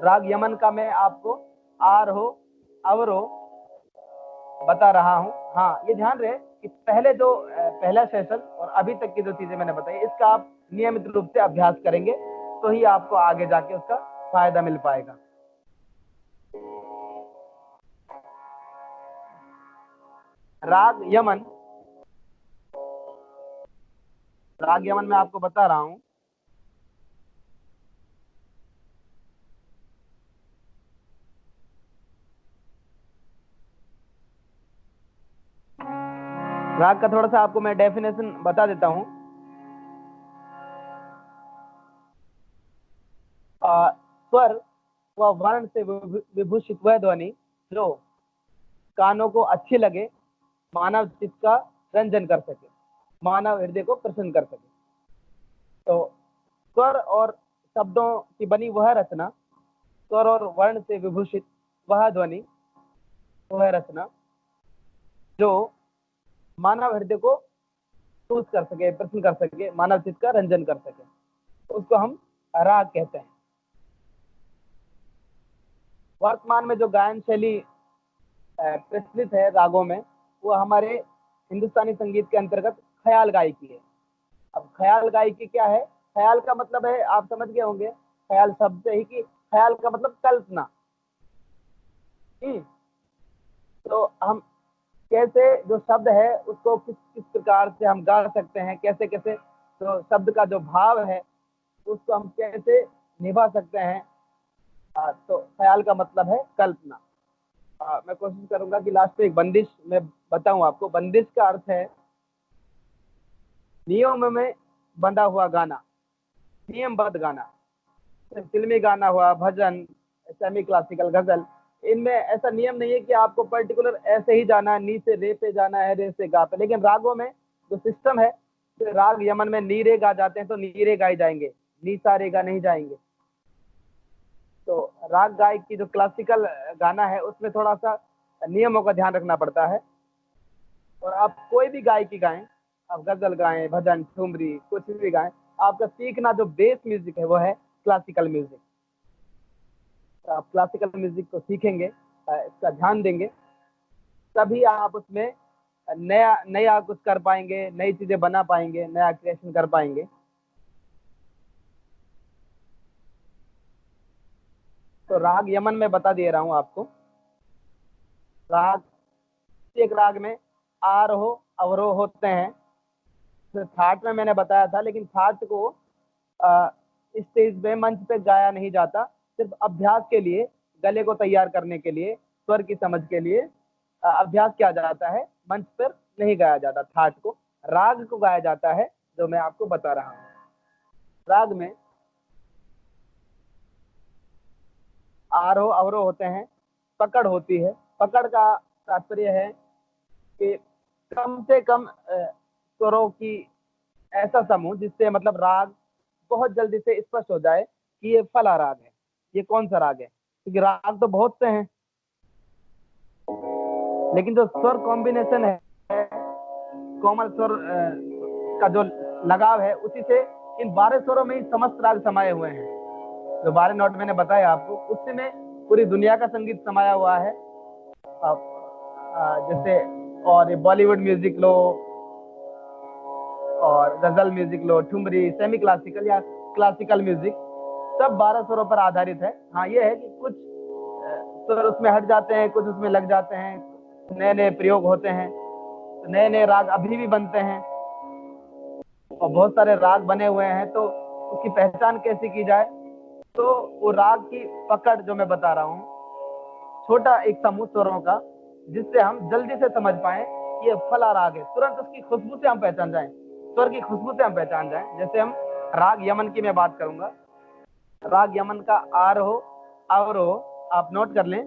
राग यमन का मैं आपको आरोह अवरोह बता रहा हूं। हाँ, ये ध्यान रहे कि पहले जो पहला सेशन और अभी तक की जो चीजें मैंने बताई, इसका आप नियमित रूप से अभ्यास करेंगे तो ही आपको आगे जाके उसका फायदा मिल पाएगा। राग यमन, राग यमन में आपको बता रहा हूं। राग का थोड़ा सा आपको मैं डेफिनेशन बता देता हूं। स्वर व वर्ण से विभूषित वह ध्वनि जो कानों को अच्छी लगे, मानव चित्त का रंजन कर सके, मानव हृदय को प्रसन्न कर सके। तो स्वर और शब्दों की बनी वह रचना, स्वर और वर्ण से विभूषित वह ध्वनि, वह रचना जो मानव हृदय को खुश कर सके, प्रसन्न कर सके, मानव चित्त का रंजन कर सके, उसको हम राग कहते हैं। वर्तमान में जो गायन शैली प्रचलित है रागों में, वो हमारे हिंदुस्तानी संगीत के अंतर्गत ख्याल गायकी है। अब ख्याल गायकी क्या है? ख्याल का मतलब है, आप समझ गए होंगे ख्याल शब्द से ही कि ख्याल का मतलब कल्पना। तो हम कैसे जो शब्द है उसको किस किस प्रकार से हम गा सकते हैं, कैसे कैसे तो शब्द का जो भाव है उसको हम कैसे निभा सकते हैं। तो ख्याल का मतलब है कल्पना। मैं कोशिश करूंगा कि लास्ट में एक बंदिश में बताऊं आपको। बंदिश का अर्थ है नियम में बंधा हुआ गाना, नियमबद्ध गाना। फिल्मी गाना हुआ, भजन, सेमी क्लासिकल, गजल, इनमें ऐसा नियम नहीं है कि आपको पर्टिकुलर ऐसे ही जाना है, नी से रे पे जाना है, रे से गा पे। लेकिन रागों में जो सिस्टम है, तो राग यमन में नी रे गा जाते हैं तो नी रे गाए जाएंगे, नी सा रे गा नहीं जाएंगे। तो राग गायक की जो क्लासिकल गाना है उसमें थोड़ा सा नियमों का ध्यान रखना पड़ता है। और आप कोई भी गायकी गाएं, आप गजल गाएं, भजन, ठुमरी, कुछ भी गाएं, आपका सीखना जो बेस म्यूजिक है वो है क्लासिकल म्यूजिक। आप क्लासिकल म्यूजिक को सीखेंगे, इसका ध्यान देंगे, तभी आप उसमें नया नया कुछ कर पाएंगे, नई चीजें बना पाएंगे, नया क्रिएशन कर पाएंगे। तो राग यमन में बता दे रहा हूं आपको। राग, एक राग में आरोह अवरोह होते हैं। तो थाट में मैंने बताया था, लेकिन थाट को स्टेज पे, मंच पे गाया नहीं जाता। सिर्फ अभ्यास के लिए, गले को तैयार करने के लिए, स्वर की समझ के लिए अभ्यास किया जाता है। मंच पर नहीं गाया जाता थाट को। राग को गाया जाता है, जो मैं आपको बता रहा हूँ। राग में आरोह अवरोह होते हैं, पकड़ होती है। पकड़ का तात्पर्य है कि कम से कम स्वरों की ऐसा समूह जिससे मतलब राग बहुत जल्दी से स्पष्ट हो जाए कि ये फला राग है, ये कौन सा राग है। क्योंकि राग तो बहुत से हैं, लेकिन जो स्वर कॉम्बिनेशन है, कोमल स्वर का जो लगाव है, उसी से इन 12 स्वरों में ही समस्त राग समाये हुए हैं। जो 12 नोट मैंने बताया आपको, उससे में पूरी दुनिया का संगीत समाया हुआ है। जैसे और बॉलीवुड म्यूजिक लो, और गजल म्यूजिक लो, ठुमरी, सेमी क्लासिकल या क्लासिकल म्यूजिक, सब 12 स्वरों पर आधारित है। हाँ, ये है कि कुछ स्वर उसमें हट जाते हैं, कुछ उसमें लग जाते हैं, नए नए प्रयोग होते हैं, नए नए राग अभी भी बनते हैं, और बहुत सारे राग बने हुए हैं। तो उसकी पहचान कैसे की जाए? तो वो राग की पकड़ जो मैं बता रहा हूँ, छोटा एक समूह स्वरों का, जिससे हम जल्दी से समझ पाए कि ये फला राग है, तुरंत उसकी खुशबू से हम पहचान जाएं स्वर की खुशबू से हम पहचान जाएं। जैसे हम राग यमन की मैं बात करूंगा, राग यमन का आरोह अवरोह आप नोट कर लें।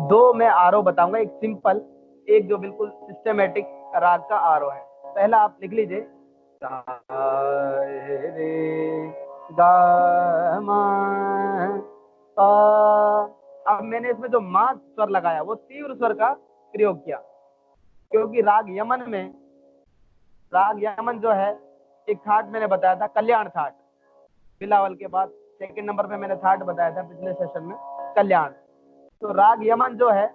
दो मैं आरोह बताऊंगा, एक सिंपल, एक जो बिल्कुल सिस्टमेटिक राग का आरोह है। पहला आप लिख लीजिए, सा रे गा मा पा। अब मैंने इसमें जो मा स्वर लगाया वो तीव्र स्वर का प्रयोग किया, क्योंकि राग यमन जो है, एक थाट मैंने बताया था कल्याण थाट, बिलावल के बाद सेकंड नंबर पे मैंने थाट बताया था पिछले सेशन में, कल्याण। तो राग यमन जो है,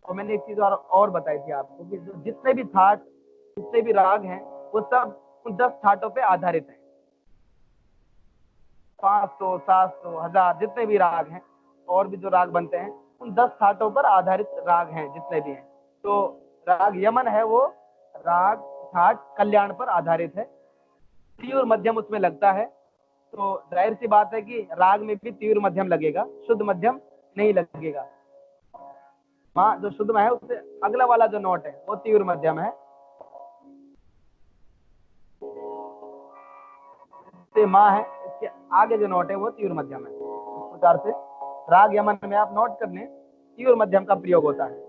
और मैंने एक चीज और बताई थी आपको कि जो जितने भी थाट, जितने भी राग हैं, वो सब उन 10 थाटों पे आधारित हैं। 500, 700, 1000 जितने भी राग हैं, और भी जो राग बनते हैं, उन 10 थाटों पर आधारित राग हैं जितने भी हैं। तो राग यमन है वो राग थाट कल्याण पर आधारित है। तीव्र मध्यम उसमें लगता है, तो जाहिर सी बात है कि राग में भी तीव्र मध्यम लगेगा, शुद्ध मध्यम नहीं लगेगा। माँ जो शुद्ध में है उससे अगला वाला जो नोट है वो तीव्र मध्यम है, से माँ है, इसके आगे जो नोट है वो तीव्र मध्यम है। इस प्रकार से राग यमन में आप नोट कर लें, तीव्र मध्यम का प्रयोग होता है।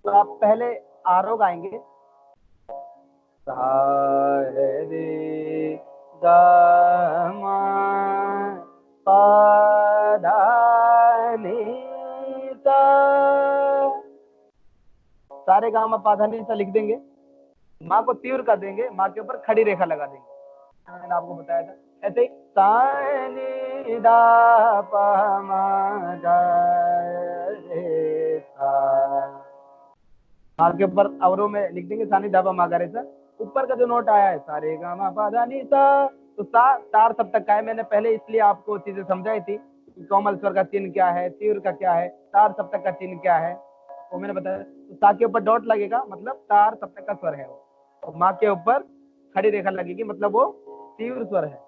तो आप पहले आरोह गाएंगे, सा रे गा मा पा धा नी सा। सारे गामा पा धा नी सा लिख देंगे, माँ को तीव्र कर देंगे, माँ के ऊपर खड़ी रेखा लगा देंगे, मैंने आपको बताया था। ऐसे ही सा नी धा पा मा गा रे सा, माँ के ऊपर अवरोह में लिख देंगे सा नी धा पा मा गा रे सा। ऊपर का जो नोट आया है सा रे गा मा पा धा नी सा, तो सा तार सप्तक का है। मैंने पहले इसलिए आपको चीजें समझाई थी कि कोमल स्वर का चिन्ह क्या है, तीव्र का क्या है, तार सप्तक का चिन्ह क्या है, वो मैंने बताया। तो सा के ऊपर डॉट लगेगा मतलब तार सप्तक का स्वर है वो, और माँ के ऊपर खड़ी रेखा लगेगी मतलब वो तीव्र स्वर है।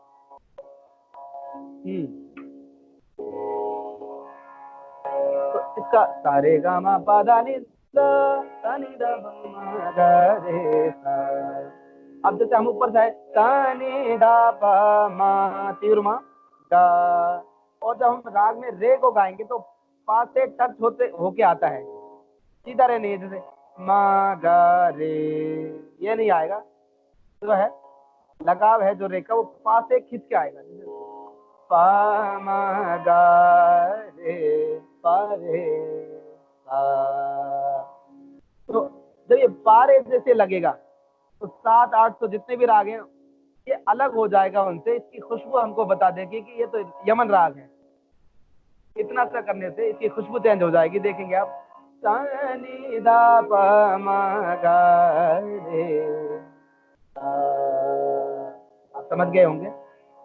तो इसका सारे गा मा पा धा नी सा, सा नी धा पा मा गा रे सा। अब जैसे हम ऊपर जाए, सा नी धा पा मा तीव्र मा गा, और जब हम राग में रे को गाएंगे तो पास से टच होते होके आता है, सीधा रे नहीं है। जैसे मा गा रे ये नहीं आएगा, जो है लगाव है जो रे का वो पास से खींच के आएगा। जैसे पा मा गा रे पा रे सा। तो जब ये पा रे जैसे लगेगा तो 7, 8 तो जितने भी राग हैं ये अलग हो जाएगा उनसे। इसकी खुशबू हमको बता देगी कि ये तो यमन राग है। इतना सा करने से इसकी खुशबू चेंज हो जाएगी, देखेंगे आप। सा नी धा पा मा गा रे सा। आप समझ गए होंगे।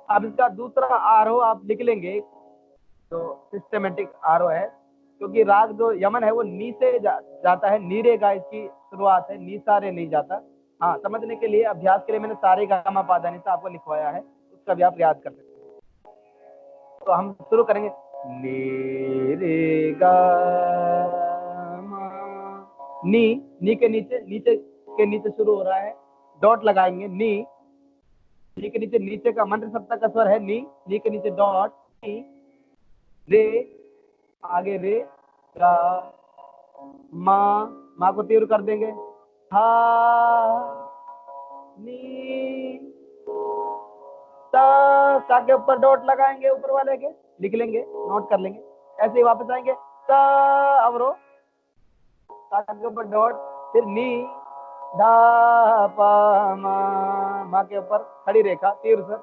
अब इसका दूसरा आरोह आप लिख लेंगे, जो सिस्टमेटिक आरोह है, क्योंकि राग जो यमन है वो नी से जाता है, नीरे का इसकी शुरुआत है, नी सारे नहीं जाता। हाँ, समझने के लिए, अभ्यास के लिए मैंने सारे गामा पा धा नी सा आपको लिखवाया है, उसका भी आप याद कर सकते हैं। तो हम शुरू करेंगे, नी रे गा मा। नी के नीचे शुरू हो रहा है, डॉट लगाएंगे। नी के नीचे का मंत्र सप्तक का स्वर है नी के नीचे डॉट, नी रे, आगे रे गा माँ को तीव्र कर देंगे, हा नी सा के ऊपर डॉट लगाएंगे, ऊपर वाले के लिख लेंगे, नोट कर लेंगे। ऐसे ही वापस आएंगे, सा अवरो, सा के ऊपर डॉट, फिर नी धा पा मा के ऊपर खड़ी रेखा तीव्र स्वर,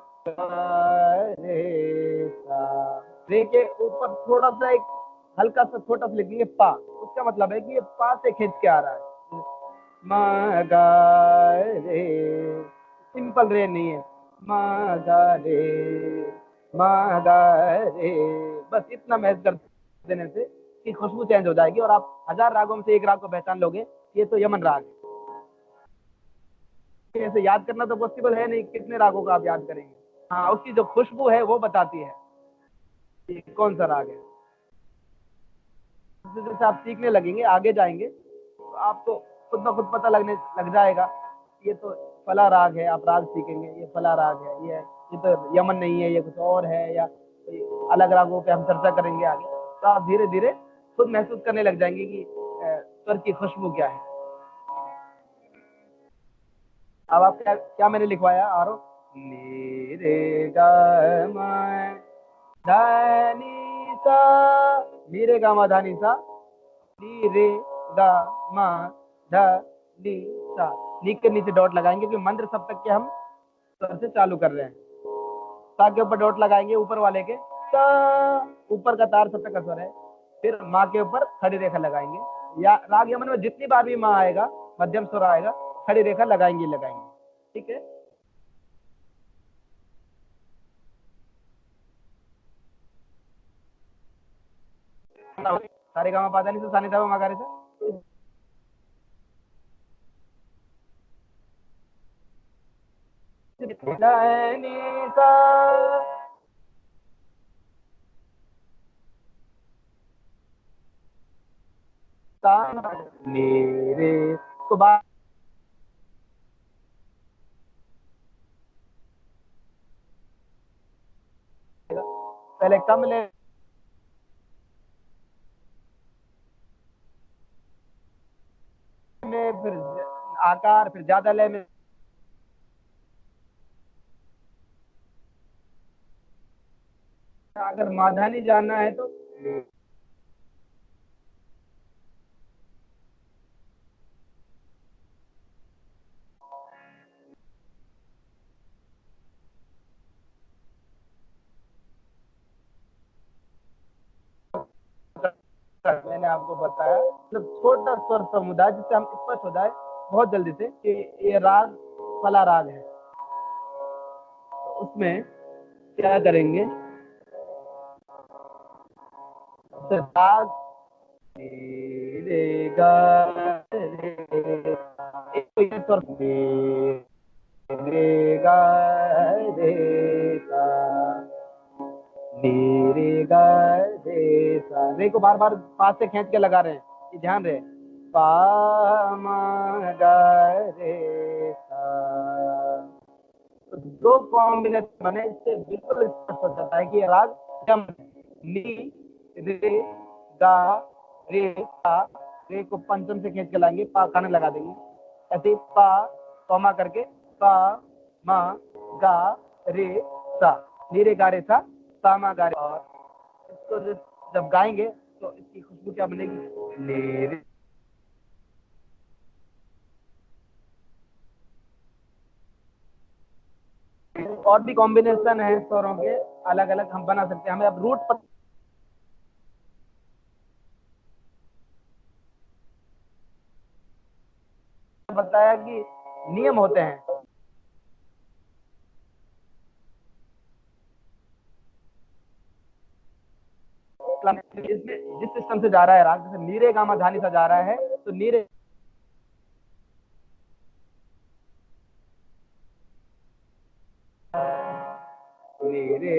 रे सा। रे के ऊपर थोड़ा सा एक हल्का सा छोटा सा लिखेंगे पा, उसका मतलब है कि ये पा से खींच के आ रहा है। मा गा रे, सिंपल रे नहीं है, मा गा रे मा गा रे, बस इतना मैच कर देने से की खुशबू चेंज हो जाएगी और आप 1000 रागों में से एक राग को पहचान लोगे, ये तो यमन राग है। ऐसे याद करना तो पॉसिबल है नहीं, कितने रागों का आप याद करेंगे। हाँ, उसकी जो खुशबू है वो बताती है। ये कौन सा राग है। जैसे जैसे आप सीखने लगेंगे, आगे जाएंगे, तो आपको खुद ब खुद पता लगने लग जाएगा, ये तो फला राग है। आप राग सीखेंगे, ये फला राग है, ये तो यमन नहीं है, ये कुछ और है, या कोई अलग रागों पे हम चर्चा करेंगे आगे। तो आप धीरे धीरे खुद महसूस करने लग जाएंगे कि स्वर की खुशबू क्या है। अब आप क्या क्या मैंने लिखवाया, आरो नी रे गा मा धा नी सा, नी रे गा मा धा नी सा, नी रे गा मा धा नी सा। नी के नीचे डॉट लगाएंगे क्योंकि मंत्र सप्तक के हम स्वर से चालू कर रहे हैं। सा के ऊपर डॉट लगाएंगे, ऊपर वाले के सा, ऊपर का तार सप्तक का स्वर है। फिर माँ के ऊपर खड़ी रेखा लगाएंगे, या राग यमन में जितनी बार भी माँ आएगा, मध्यम स्वर आएगा, खड़ी रेखा लगाएंगे लगाएंगे। ठीक है। सारे गामा पादानी से सानी सा मगारे से नी सा, सा नी रे। तो बात पहले कम ले में, फिर आकार, फिर ज्यादा लय में। अगर माधानी जानना है तो मैंने आपको बताया, मतलब छोटा स्वर समुदाय जिससे हम स्पष्ट हो जाए बहुत जल्दी से कि ये राग फला राग है। तो उसमें क्या करेंगे, तो राग रे गा रे, एक तो ये स्वर रे गा रे सा, नी रे गा रे सा। रे को बार बार पास से खींच के लगा रहे हैं, ये ध्यान रहे। पा मा गा रे सा। तो दो कॉम्बिनेशन बने, इससे बिल्कुल स्पष्ट हो जाता है कि ये राग यम। नी रे गा रे सा, रे को पंचम से खींच के लाएंगे, पा खाने लगा देंगे, ऐसे पा कौमा करके पा मा गा रे सा, नी रे गा रे सा, पा मा गा रे। और इसको जब गाएंगे तो इसकी खुशबू क्या बनेगी, ले रे। और भी कॉम्बिनेशन है स्वरों के अलग अलग, हम बना सकते हैं। हमें अब रूट बताया कि नियम होते हैं। इसमें जिस सिस्टम से जा रहा है राग, जैसे नीरे गामा धानी सा जा रहा है, तो नीरे नीरे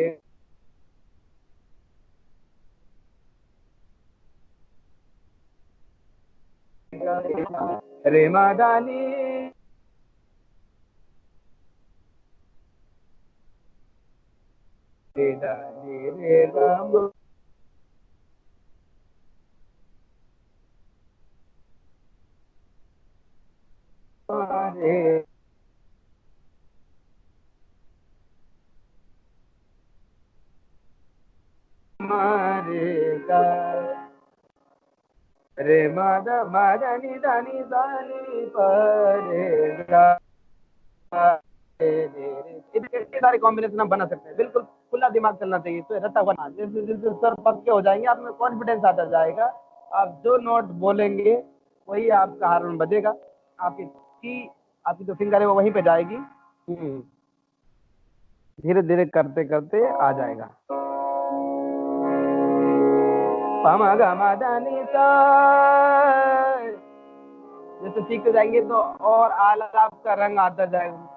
रे मा धानी रे धानी रे गाम रे मारे गा रे मादा मादानी दानी दानी परे गा इतने सारे कॉम्बिनेशन हम बना सकते हैं। बिल्कुल खुला दिमाग चलना चाहिए, तो रटा हुआ ना। जैसे जैसे सर पक्के हो जाएंगे, आप में कॉन्फिडेंस आता जाएगा। आप जो नोट बोलेंगे वही आपका हारमोन बजेगा, आपकी की आपकी जो फिंगर है वो वहीं पे जाएगी। धीरे धीरे करते करते आ जाएगा। पामा गामा दानी सा, जैसे सीखते जाएंगे तो और अलग आपका रंग आता जाएगा।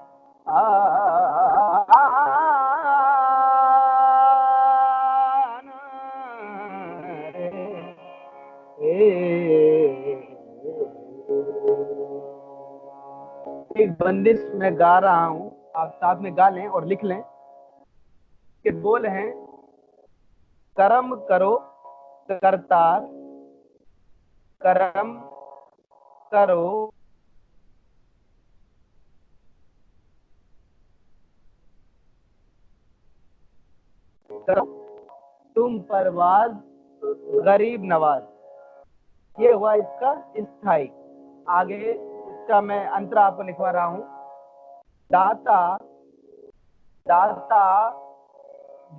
बंदिश में गा रहा हूं, आप साथ में गा लें और लिख लें कि बोल हैं कर्म करो करतार, कर्म करो करो तुम परवाज गरीब नवाज। ये हुआ इसका स्थाई। आगे इसका मैं अंतरा आपको लिखवा रहा हूं। दाता दाता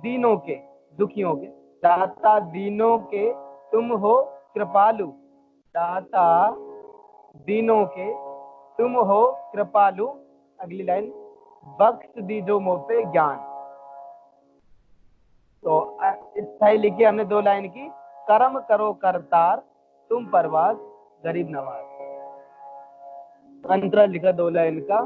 दीनों के, दुखियों के, दाता दीनों के तुम हो कृपालु, दाता दीनों के तुम हो कृपालु। अगली लाइन, बख्श दीजो मुँह पे ज्ञान। तो स्थाई लिखी हमने 2 लाइन की, कर्म करो करतार तुम परवाज गरीब नवाज। अंतरा लिखा 2 लाइन का,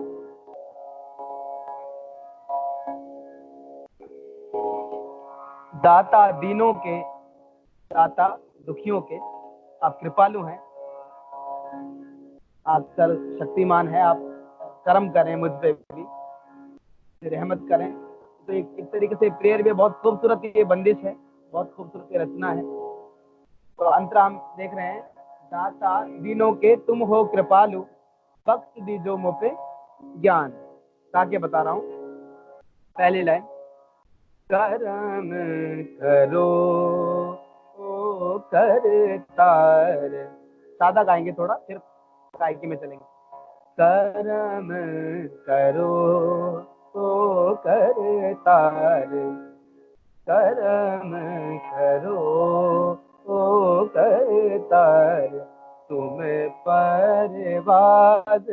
दाता दीनों के, दाता दुखियों के, आप कृपालु हैं, आप शक्तिमान हैं, आप कर्म करें मुझ पे भी, रहमत करें। तो एक तरीके से प्रेयर भी बहुत खूबसूरत ये बंदिश है, बहुत खूबसूरत रचना है। तो अंतरा हम देख रहे हैं, दाता दीनों के तुम हो कृपालु, बख्श दीजो मुँह पे ज्ञान। ताकि बता रहा हूं, पहली लाइन, करम करो ओ करतार, सादा गाएंगे थोड़ा, फिर गायकी में चलेंगे। करम करो ओ करतार, करम करो ओ करतार, तुम परवाज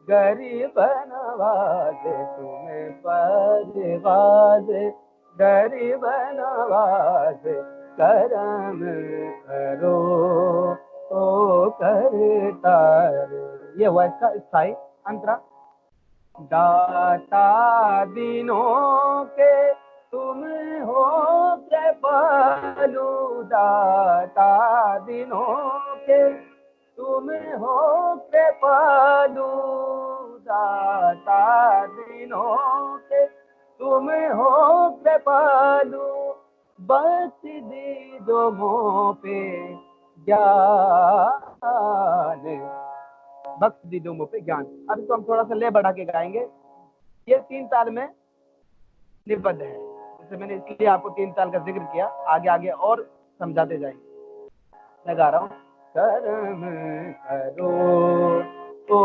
गरीब नवाज, तुम परवाज गरीब नवाज, करम करो ओ करतार। ये हुआ इसका स्थाई। अंतरा, दाता दीनों के तुम हो कृपालु, दाता दीनों के तुम हो कृपालु, दाता दीनों के तुम हो कृपालु, बख्श दीजो मुँह पे ज्ञान, बख्श दीजो मुँह पे ज्ञान। अब इसको हम थोड़ा सा ले बढ़ा के गाएंगे। ये 3 ताल में निबद्ध है, जैसे मैंने इसलिए आपको 3 ताल का जिक्र किया, आगे आगे और समझाते जाएंगे। मैं गा रहा हूँ, कर्म करो ओ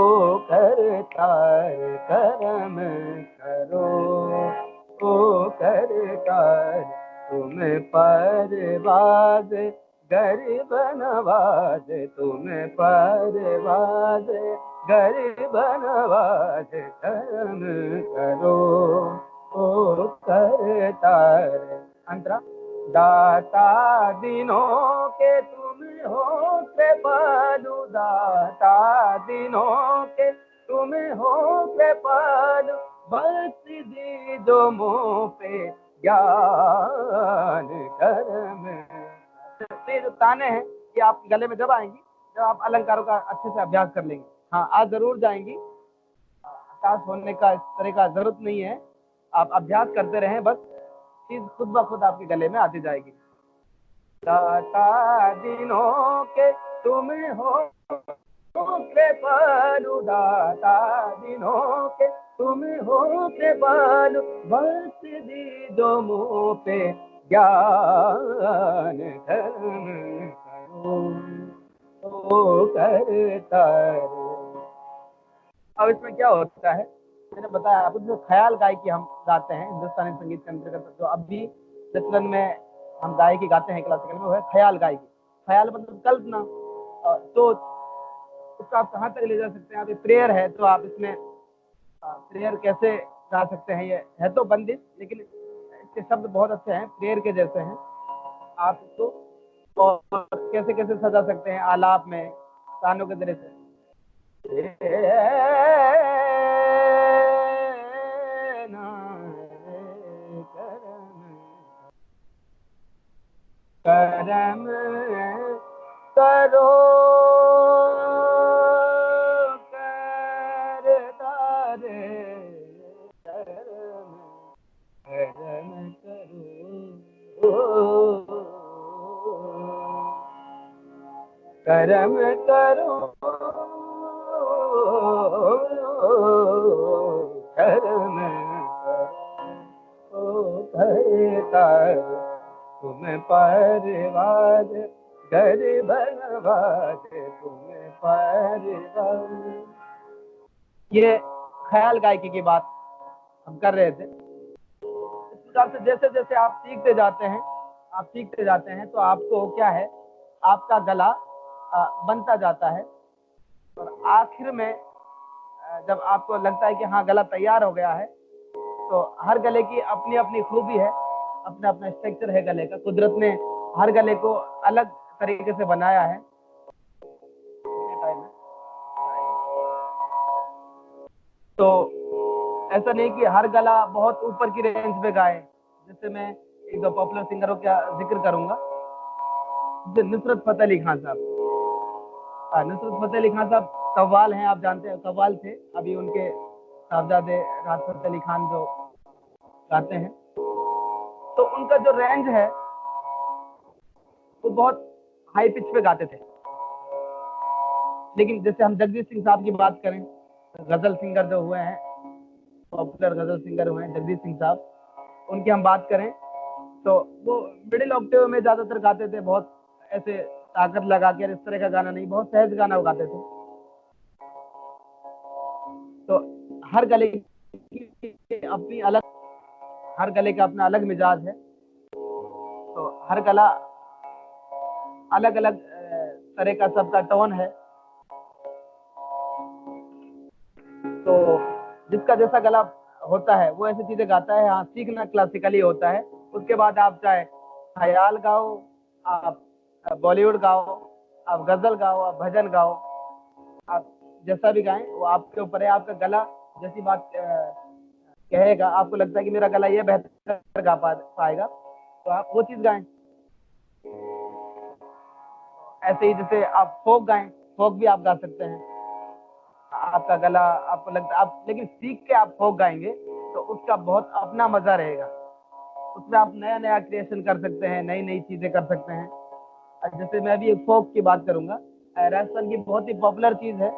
करतार, कर्म करो ओ करतार, तुम परवाज गरीब नवाज, तुम परवाज गरीब नवाज, कर्म करो ओ करतार। अंतरा, दाता दीनों के तुम हो कृपालु, दाता दीनों के तुम हो कृपालु, बख्श दीजो मुँह पे ज्ञान, कर्म। ये जो ताने हैं ये आप गले में जब आएंगी, जब आप अलंकारों का अच्छे से अभ्यास कर लेंगे। हाँ, आज जरूर जाएंगी, हताश होने का इस तरह का जरूरत नहीं है, आप अभ्यास करते रहें, बस चीज खुद ब खुद आपके गले में आती जाएगी। दाता दीनों के तुम हो कृपालु, दाता दीनों के तुम हो कृपालु, बख्श दीजो मुँह पे ज्ञान, धर्म करो ओ करतार। अब इसमें क्या होता है, मैंने बताया आपको, जो ख्याल गायकी हम गाते हैं हिंदुस्तानी संगीत के अंतर्गत, जो अब भी प्रचलन में हम गायकी गाते हैं क्लासिकल में, वो है ख्याल गायकी। ख्याल मतलब कल्पना, तो उसको आप कहाँ तक ले जा सकते हैं। आप प्रेयर है तो आप इसमें प्रेयर कैसे गा सकते हैं, ये है तो बंदिश, लेकिन इसके शब्द बहुत अच्छे हैं, प्रेयर के जैसे हैं। आप इसको और कैसे कैसे सजा सकते हैं आलाप में, तानों के जरिए से। करम करो करतार, करम करो करम करो घर तुम परिवार घर बनवार तुम परिवार। ये ख्याल गायकी की बात हम कर रहे थे। इस प्रकार से जैसे जैसे आप सीखते जाते हैं तो आपको क्या है, आपका गला बनता जाता है और आखिर में जब आपको लगता है कि हाँ गला तैयार हो गया है, तो हर गले की अपनी अपनी खूबी है, अपना अपना स्ट्रक्चर है गले का। कुदरत ने हर गले को अलग तरीके से बनाया है। तो ऐसा नहीं कि हर गला बहुत ऊपर की रेंज पे गाए। जैसे मैं एक दो पॉपुलर सिंगरों का जिक्र करूंगा, जैसे नुसरत फतेह अली खान साहब। नुसरत फतेह अली खान साहब कव्वाल हैं, आप जानते हैं, कव्वाल थे। अभी उनके साहबजादे राहत फतेह अली खान जो गाते हैं, तो उनका जो रेंज है वो बहुत हाई पिच पे गाते थे। लेकिन जैसे हम जगजीत सिंह साहब की बात करें, गजल सिंगर जो हुए हैं, पॉपुलर गजल सिंगर हुए हैं जगजीत सिंह साहब, उनकी हम बात करें तो वो मिडिल ऑक्टेव में ज्यादातर गाते थे। बहुत ऐसे ताकत लगा के इस तरह का गाना नहीं, बहुत सहज गाना वो गाते थे। तो हर गले की अपनी अलग, हर गले का अपना अलग मिजाज है। तो हर गला अलग अलग तरह का सबका टोन है। तो जिसका जैसा गला होता है वो ऐसी चीजें गाता है। हाँ, सीखना क्लासिकली होता है। उसके बाद आप चाहे ख्याल गाओ, आप बॉलीवुड गाओ, आप गजल गाओ, आप भजन गाओ, आप जैसा भी गाएं वो आपके ऊपर है। आपका गला जैसी बात कहेगा, आपको लगता है कि मेरा गला ये बेहतर गा पाएगा, तो आप वो चीज गाएं। ऐसे ही जैसे आप फोक गाएं, फोक भी आप गा सकते हैं। आपका गला आपको लगता है आप, लेकिन सीख के आप फोक गाएंगे तो उसका बहुत अपना मजा रहेगा। उसमें आप नया नया क्रिएशन कर सकते हैं, नई नई चीजें कर सकते हैं। जैसे मैं अभी एक फोक की बात करूंगा, राजस्थान की बहुत ही पॉपुलर चीज है।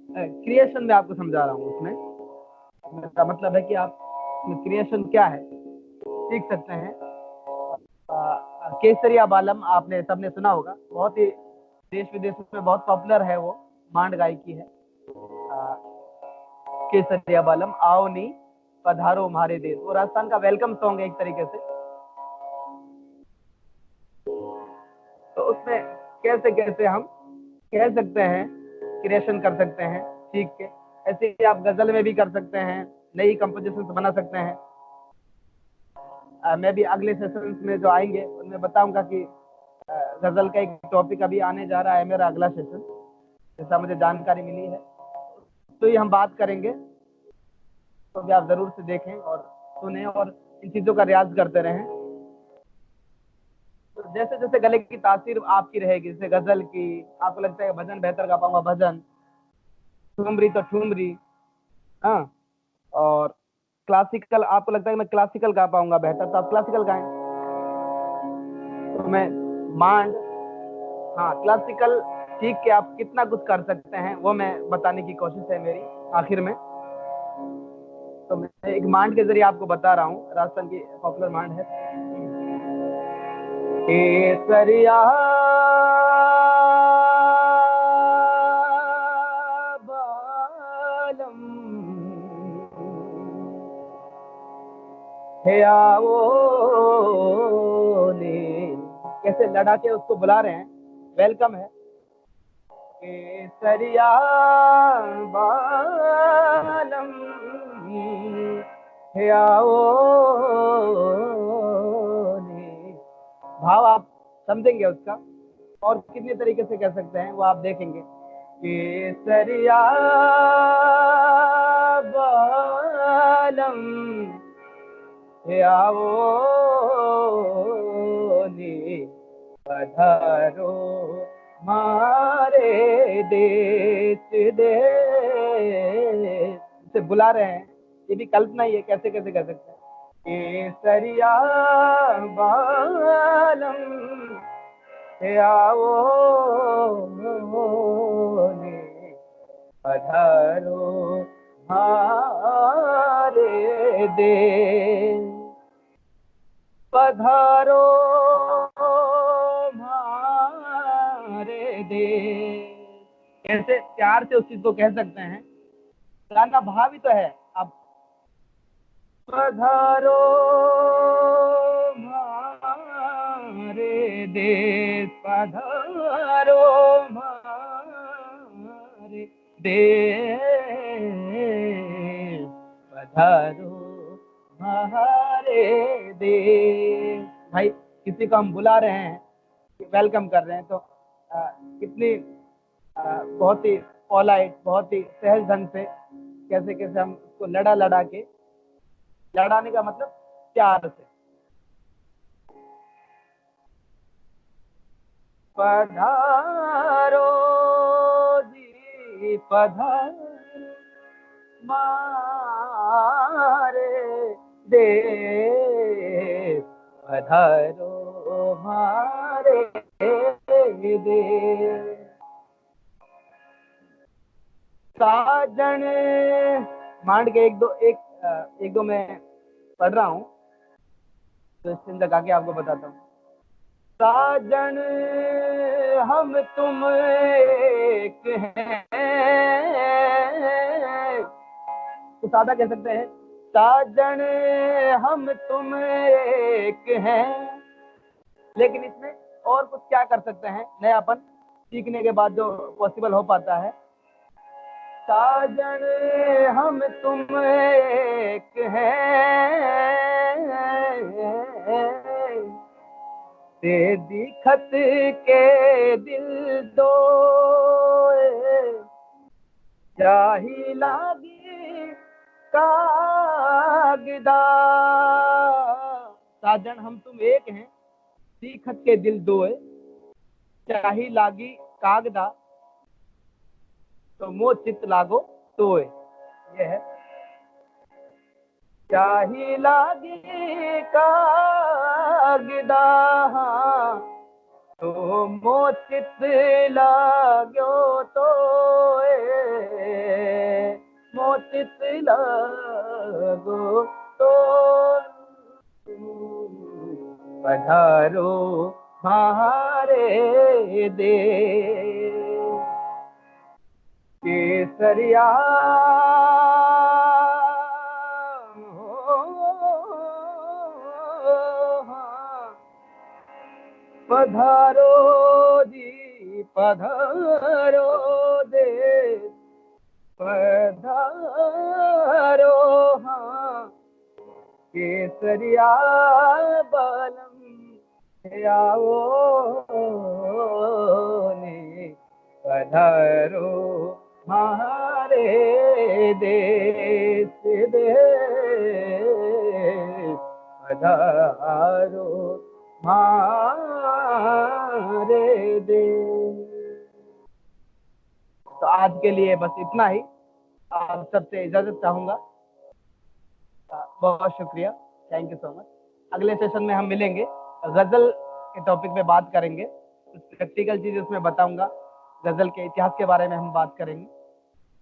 क्रिएशन में आपको समझा रहा हूँ। उसमें इसका मतलब है कि आप क्रिएशन क्या है सीख सकते हैं। केसरिया बालम आपने सबने सुना होगा, बहुत ही देश विदेश में बहुत पॉपुलर है। वो मांड गायकी है। केसरिया बालम आओ नी पधारो हमारे देश, वो राजस्थान का वेलकम सॉन्ग है एक तरीके से। तो उसमें कैसे कैसे हम कह सकते हैं, क्रिएशन कर सकते हैं सीख के। ऐसे ही आप गजल में भी कर सकते हैं, नई कंपोजिशन बना सकते हैं। मैं भी अगले सेशंस में जो आएंगे उनमें बताऊंगा कि गजल का एक टॉपिक अभी आने जा रहा है मेरा अगला सेशन, जैसा मुझे जानकारी मिली है। तो ये हम बात करेंगे, तो भी आप जरूर से देखें और सुने और इन चीजों का रियाज करते रहें। तो जैसे जैसे गले की तासीर आपकी रहेगी, जैसे गजल की आपको लगता है भजन बेहतर गा पाऊंगा, भजन, ठुमरी तो ठुमरी, हाँ, और क्लासिकल आपको लगता है मैं क्लासिकल गा पाऊंगा बेहतर, तो आप क्लासिकल गाएं। तो मैं मांड, हाँ, क्लासिकल सीख के आप कितना कुछ कर सकते हैं वो मैं बताने की कोशिश है मेरी आखिर में। तो मैं एक मांड के जरिए आपको बता रहा हूँ, राजस्थान की पॉपुलर मांड है। केसरिया बालम हे आओ ने, कैसे लड़ा के उसको बुला रहे हैं, वेलकम है। केसरिया बालम हे आओ ने। भाव आप समझेंगे उसका, और कितने तरीके से कह सकते हैं वो आप देखेंगे। केसरिया बालम हे आओ नी पधारो मारे देश देश से बुला रहे हैं। ये भी कल्पना ही है, कैसे कैसे कर सकते हैं। केसरिया बालम हे आओ ने पधारो हमारे देश, पधारो हमारे देश। कैसे प्यार से उस चीज को कह सकते हैं, गाना भाव ही तो है। अब पधारो हमारे देश, पधारो हमारे देश, पधारो हमारे देश। भाई किसी को हम बुला रहे हैं, वेलकम कर रहे हैं, तो कितनी बहुत ही पोलाइट, बहुत ही सहज ढंग से कैसे कैसे हम उसको लड़ा के, लड़ाने का मतलब प्यार से। पधारो जी पधारो मारे देश, पधारो मारे देश। साजन मांड के एक दो मैं पढ़ रहा हूँ, तो इससे लगा के आपको बताता हूँ। साजन हम तुम एक हैं, तो सादा कह सकते हैं, साजन हम तुम एक हैं। लेकिन इसमें और कुछ क्या कर सकते हैं, नयापन सीखने के बाद जो पॉसिबल हो पाता है। साजन हम तुम एक हैं, ते दिखत के दिल दो, चाही लागी कागदा। साजन हम तुम एक हैं, दिखत के दिल दो, चाही लागी कागदा, तो मोह चित लागो तोय। ये है, चाही लागी कागदा, तो मोह चित लाग्यो तोय, मोह चित लागो तो। पधारो हमारे देश, केसरिया पधारो जी पधारो देश, पधारो हाँ केसरिया बालम, आओ ने पधारो हमारे देश, पधारो हमारे देश। तो आज के लिए बस इतना ही, आप सबसे इजाजत चाहूंगा। बहुत शुक्रिया, थैंक यू सो मच। अगले सेशन में हम मिलेंगे, गजल के टॉपिक पे बात करेंगे, कुछ प्रैक्टिकल चीजें उसमें बताऊंगा, गजल के इतिहास के बारे में हम बात करेंगे।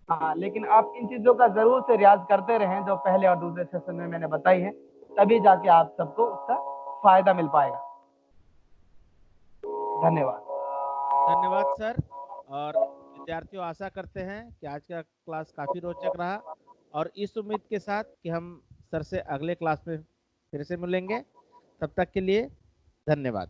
हाँ, लेकिन आप इन चीजों का जरूर से रियाज करते रहें जो पहले और दूसरे सेशन में मैंने बताई है, तभी जाके आप सबको उसका फायदा मिल पाएगा। धन्यवाद। धन्यवाद सर। और विद्यार्थियों, आशा करते हैं कि आज का क्लास काफ़ी रोचक रहा, और इस उम्मीद के साथ कि हम सर से अगले क्लास में फिर से मिलेंगे। तब तक के लिए धन्यवाद।